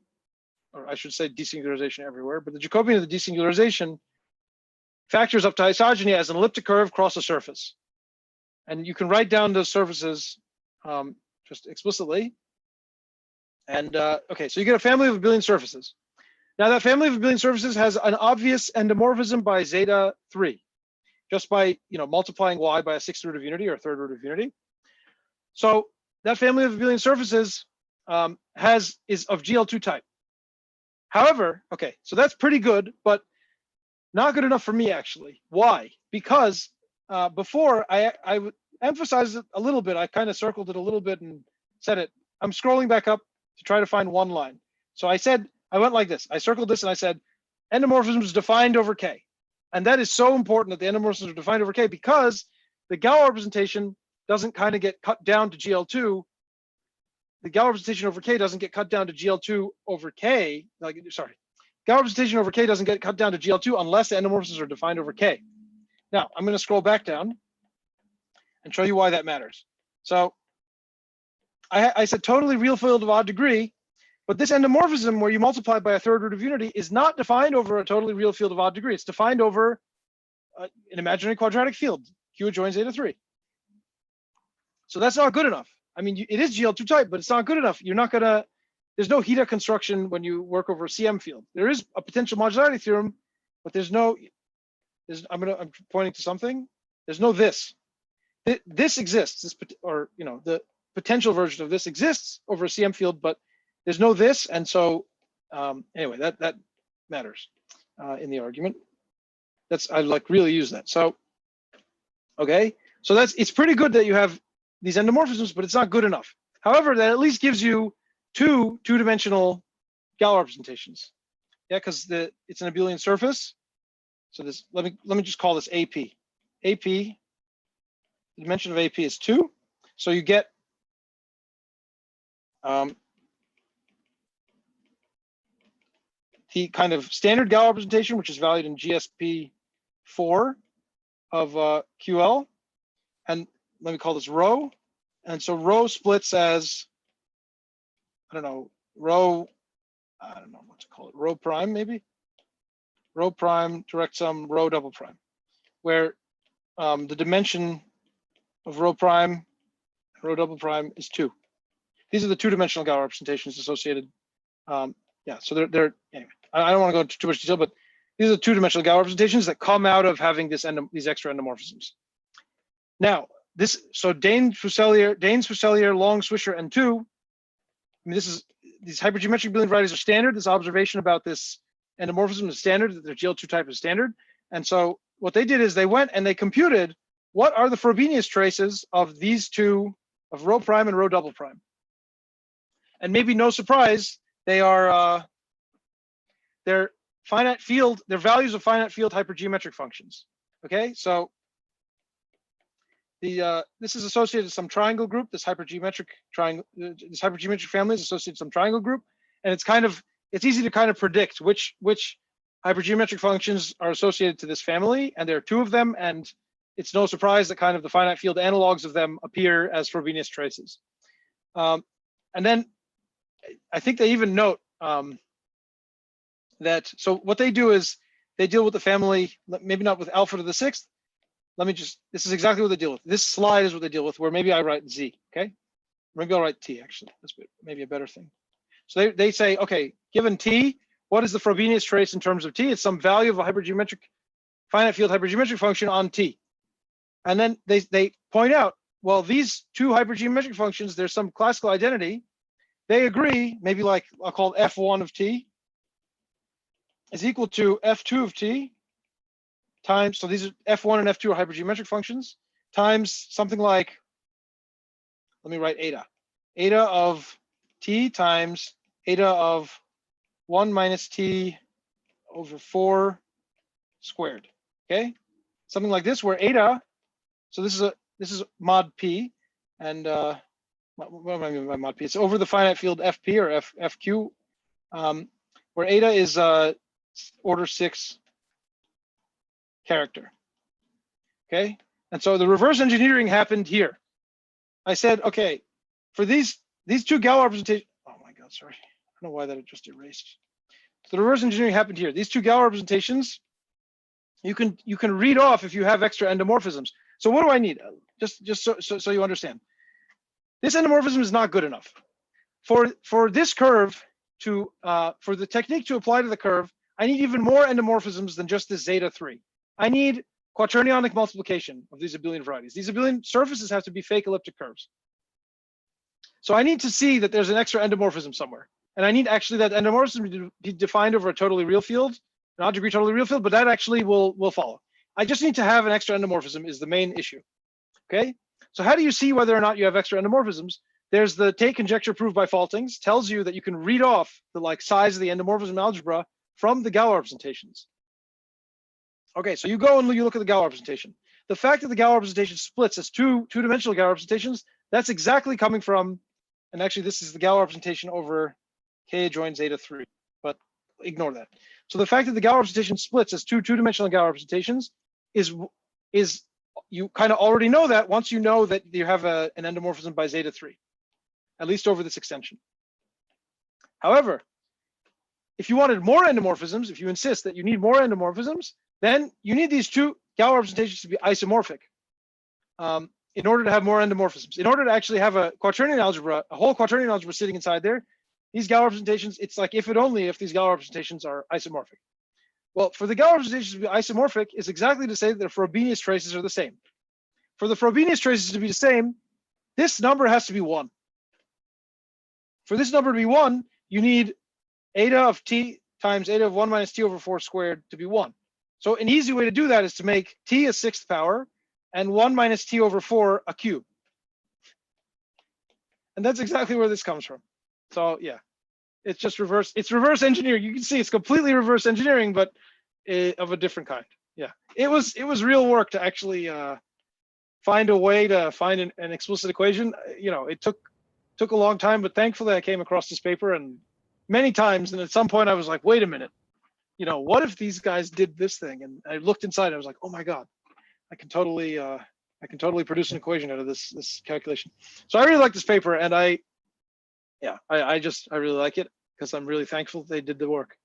or I should say desingularization everywhere, but the Jacobian of the desingularization factors up to isogeny as an elliptic curve across a surface. And you can write down those surfaces just explicitly. And okay, so you get a family of abelian surfaces. Now that family of abelian surfaces has an obvious endomorphism by zeta 3, just by multiplying y by a 6th root of unity or a 3rd root of unity. So that family of abelian surfaces is of GL2 type. However, okay, so that's pretty good, but not good enough for me actually. Why? Because before I would emphasize it a little bit. I kind of circled it a little bit and said it. I'm scrolling back up to try to find one line. So I went like this. I circled this and I said, endomorphisms defined over K. And that is so important that the endomorphisms are defined over K because the Galois representation doesn't kind of get cut down to GL2. The Galois representation over K doesn't get cut down to GL2 over K. Galois representation over K doesn't get cut down to GL2 unless the endomorphisms are defined over K. Now, I'm going to scroll back down and show you why that matters. So I said totally real field of odd degree, but this endomorphism where you multiply by a third root of unity is not defined over a totally real field of odd degree. It's defined over an imaginary quadratic field, Q adjoins zeta 3. So that's not good enough. I mean, it is GL2 type, but it's not good enough. You're not gonna, there's no Hita construction when you work over a CM field. There is a potential modularity theorem, but I'm pointing to something. There's no this. This exists, the potential version of this exists over a CM field, but there's no this. And so anyway, that matters in the argument. I really use that. So, okay. So it's pretty good that you have these endomorphisms, but it's not good enough. However, that at least gives you two-dimensional Galois representations. Yeah, because it's an abelian surface. So this, let me just call this AP. AP, the dimension of AP is 2. So you get the kind of standard Galois representation, which is valued in GSP 4 of QL, and let me call this rho. And so rho splits as, I don't know what to call it, rho prime maybe? Rho prime, direct sum, rho double prime, where the dimension of rho prime and rho double prime is 2. These are the two-dimensional Galois representations associated. Yeah, so they're anyway. I don't want to go into too much detail, but these are the two-dimensional Galois representations that come out of having these extra endomorphisms. Now, so Daines, Fuselier, Long, Swisher, and 2. I mean, these hypergeometric abelian varieties are standard. This observation about this endomorphism is standard, that their GL2 type is standard. And so what they did is they went and they computed what are the Frobenius traces of these two, of rho prime and rho double prime. And maybe no surprise, they are they're finite field, they're values of finite field hypergeometric functions. Okay, so this is associated with some triangle group. This hypergeometric family is associated with some triangle group, and it's easy to kind of predict which hypergeometric functions are associated to this family, and there are 2 of them, and it's no surprise that kind of the finite field analogs of them appear as Frobenius traces. And then I think they even note that, so what they do is they deal with the family, maybe not with alpha to the 6th. This is exactly what they deal with. This slide is what they deal with, where maybe I write Z, okay? Maybe I'll write T, actually. That's maybe a better thing. So they say, okay, given T, what is the Frobenius trace in terms of T? It's some value of a finite field hypergeometric function on T. And then they point out, well, these 2 hypergeometric functions, there's some classical identity. They agree, maybe like I'll call it F1 of T is equal to F2 of T times, so these are F1 and F2 are hypergeometric functions, times something like, let me write eta. Eta of T times eta of 1 minus T over 4 squared, okay? Something like this, where eta, so this is mod P, and what do I mean by mod P? It's over the finite field FP or FQ, where eta is order 6 character. Okay, and so the reverse engineering happened here. I said, okay, for these 2 Galois representations, oh my God, sorry, I don't know why that just erased. So the reverse engineering happened here. These 2 Galois representations, you can read off if you have extra endomorphisms. So what do I need? Just so you understand. This endomorphism is not good enough. For this curve to for the technique to apply to the curve, I need even more endomorphisms than just this zeta 3. I need quaternionic multiplication of these abelian varieties. These abelian surfaces have to be fake elliptic curves. So I need to see that there's an extra endomorphism somewhere. And I need actually that endomorphism to be defined over a totally real field, an odd-degree totally real field, but that actually will follow. I just need to have an extra endomorphism is the main issue, okay? So how do you see whether or not you have extra endomorphisms? There's the Tate conjecture proved by Faltings, tells you that you can read off the size of the endomorphism algebra from the Galois representations. Okay, so you go and you look at the Galois representation. The fact that the Galois representation splits as two-dimensional Galois representations, that's exactly coming from, and actually this is the Galois representation over K adjoint zeta 3, but ignore that. So the fact that the Galois representation splits as two-dimensional Galois representations is you kind of already know that once you know that you have an endomorphism by zeta 3, at least over this extension. However, if you wanted more endomorphisms, if you insist that you need more endomorphisms, then you need these two Galois representations to be isomorphic in order to have more endomorphisms. In order to actually have a quaternion algebra, a whole quaternion algebra sitting inside there, these Galois representations, it's like if these Galois representations are isomorphic. Well, for the Galois representations to be isomorphic is exactly to say that the Frobenius traces are the same. For the Frobenius traces to be the same, this number has to be 1. For this number to be 1, you need eta of t times eta of 1 minus t over 4 squared to be 1. So an easy way to do that is to make t a 6th power and 1 minus t over 4 a cube. And that's exactly where this comes from. So yeah, it's just reverse. It's reverse engineering. You can see it's completely reverse engineering, but of a different kind. Yeah, it was real work to actually find a way to find an explicit equation. You know, it took a long time, but thankfully I came across this paper and many times. And at some point I was like, wait a minute, you know, what if these guys did this thing? And I looked inside. I was like, oh my god, I can totally produce an equation out of this calculation. So I really like this paper, and I really like it because I'm really thankful they did the work.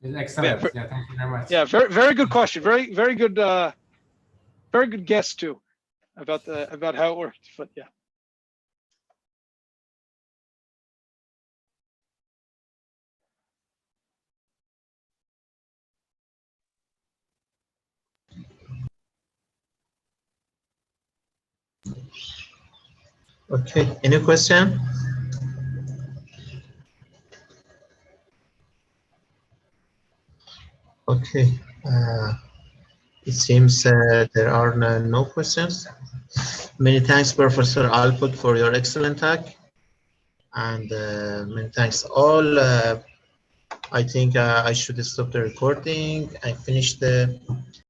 Excellent. Yeah, thank you very much. Yeah, very good question. Very good guess too about how it worked. But yeah. Okay, any question? Okay, it seems there are no questions. Many thanks, Professor Alpöge, for your excellent talk, and many thanks all. I think I should stop the recording. I finished the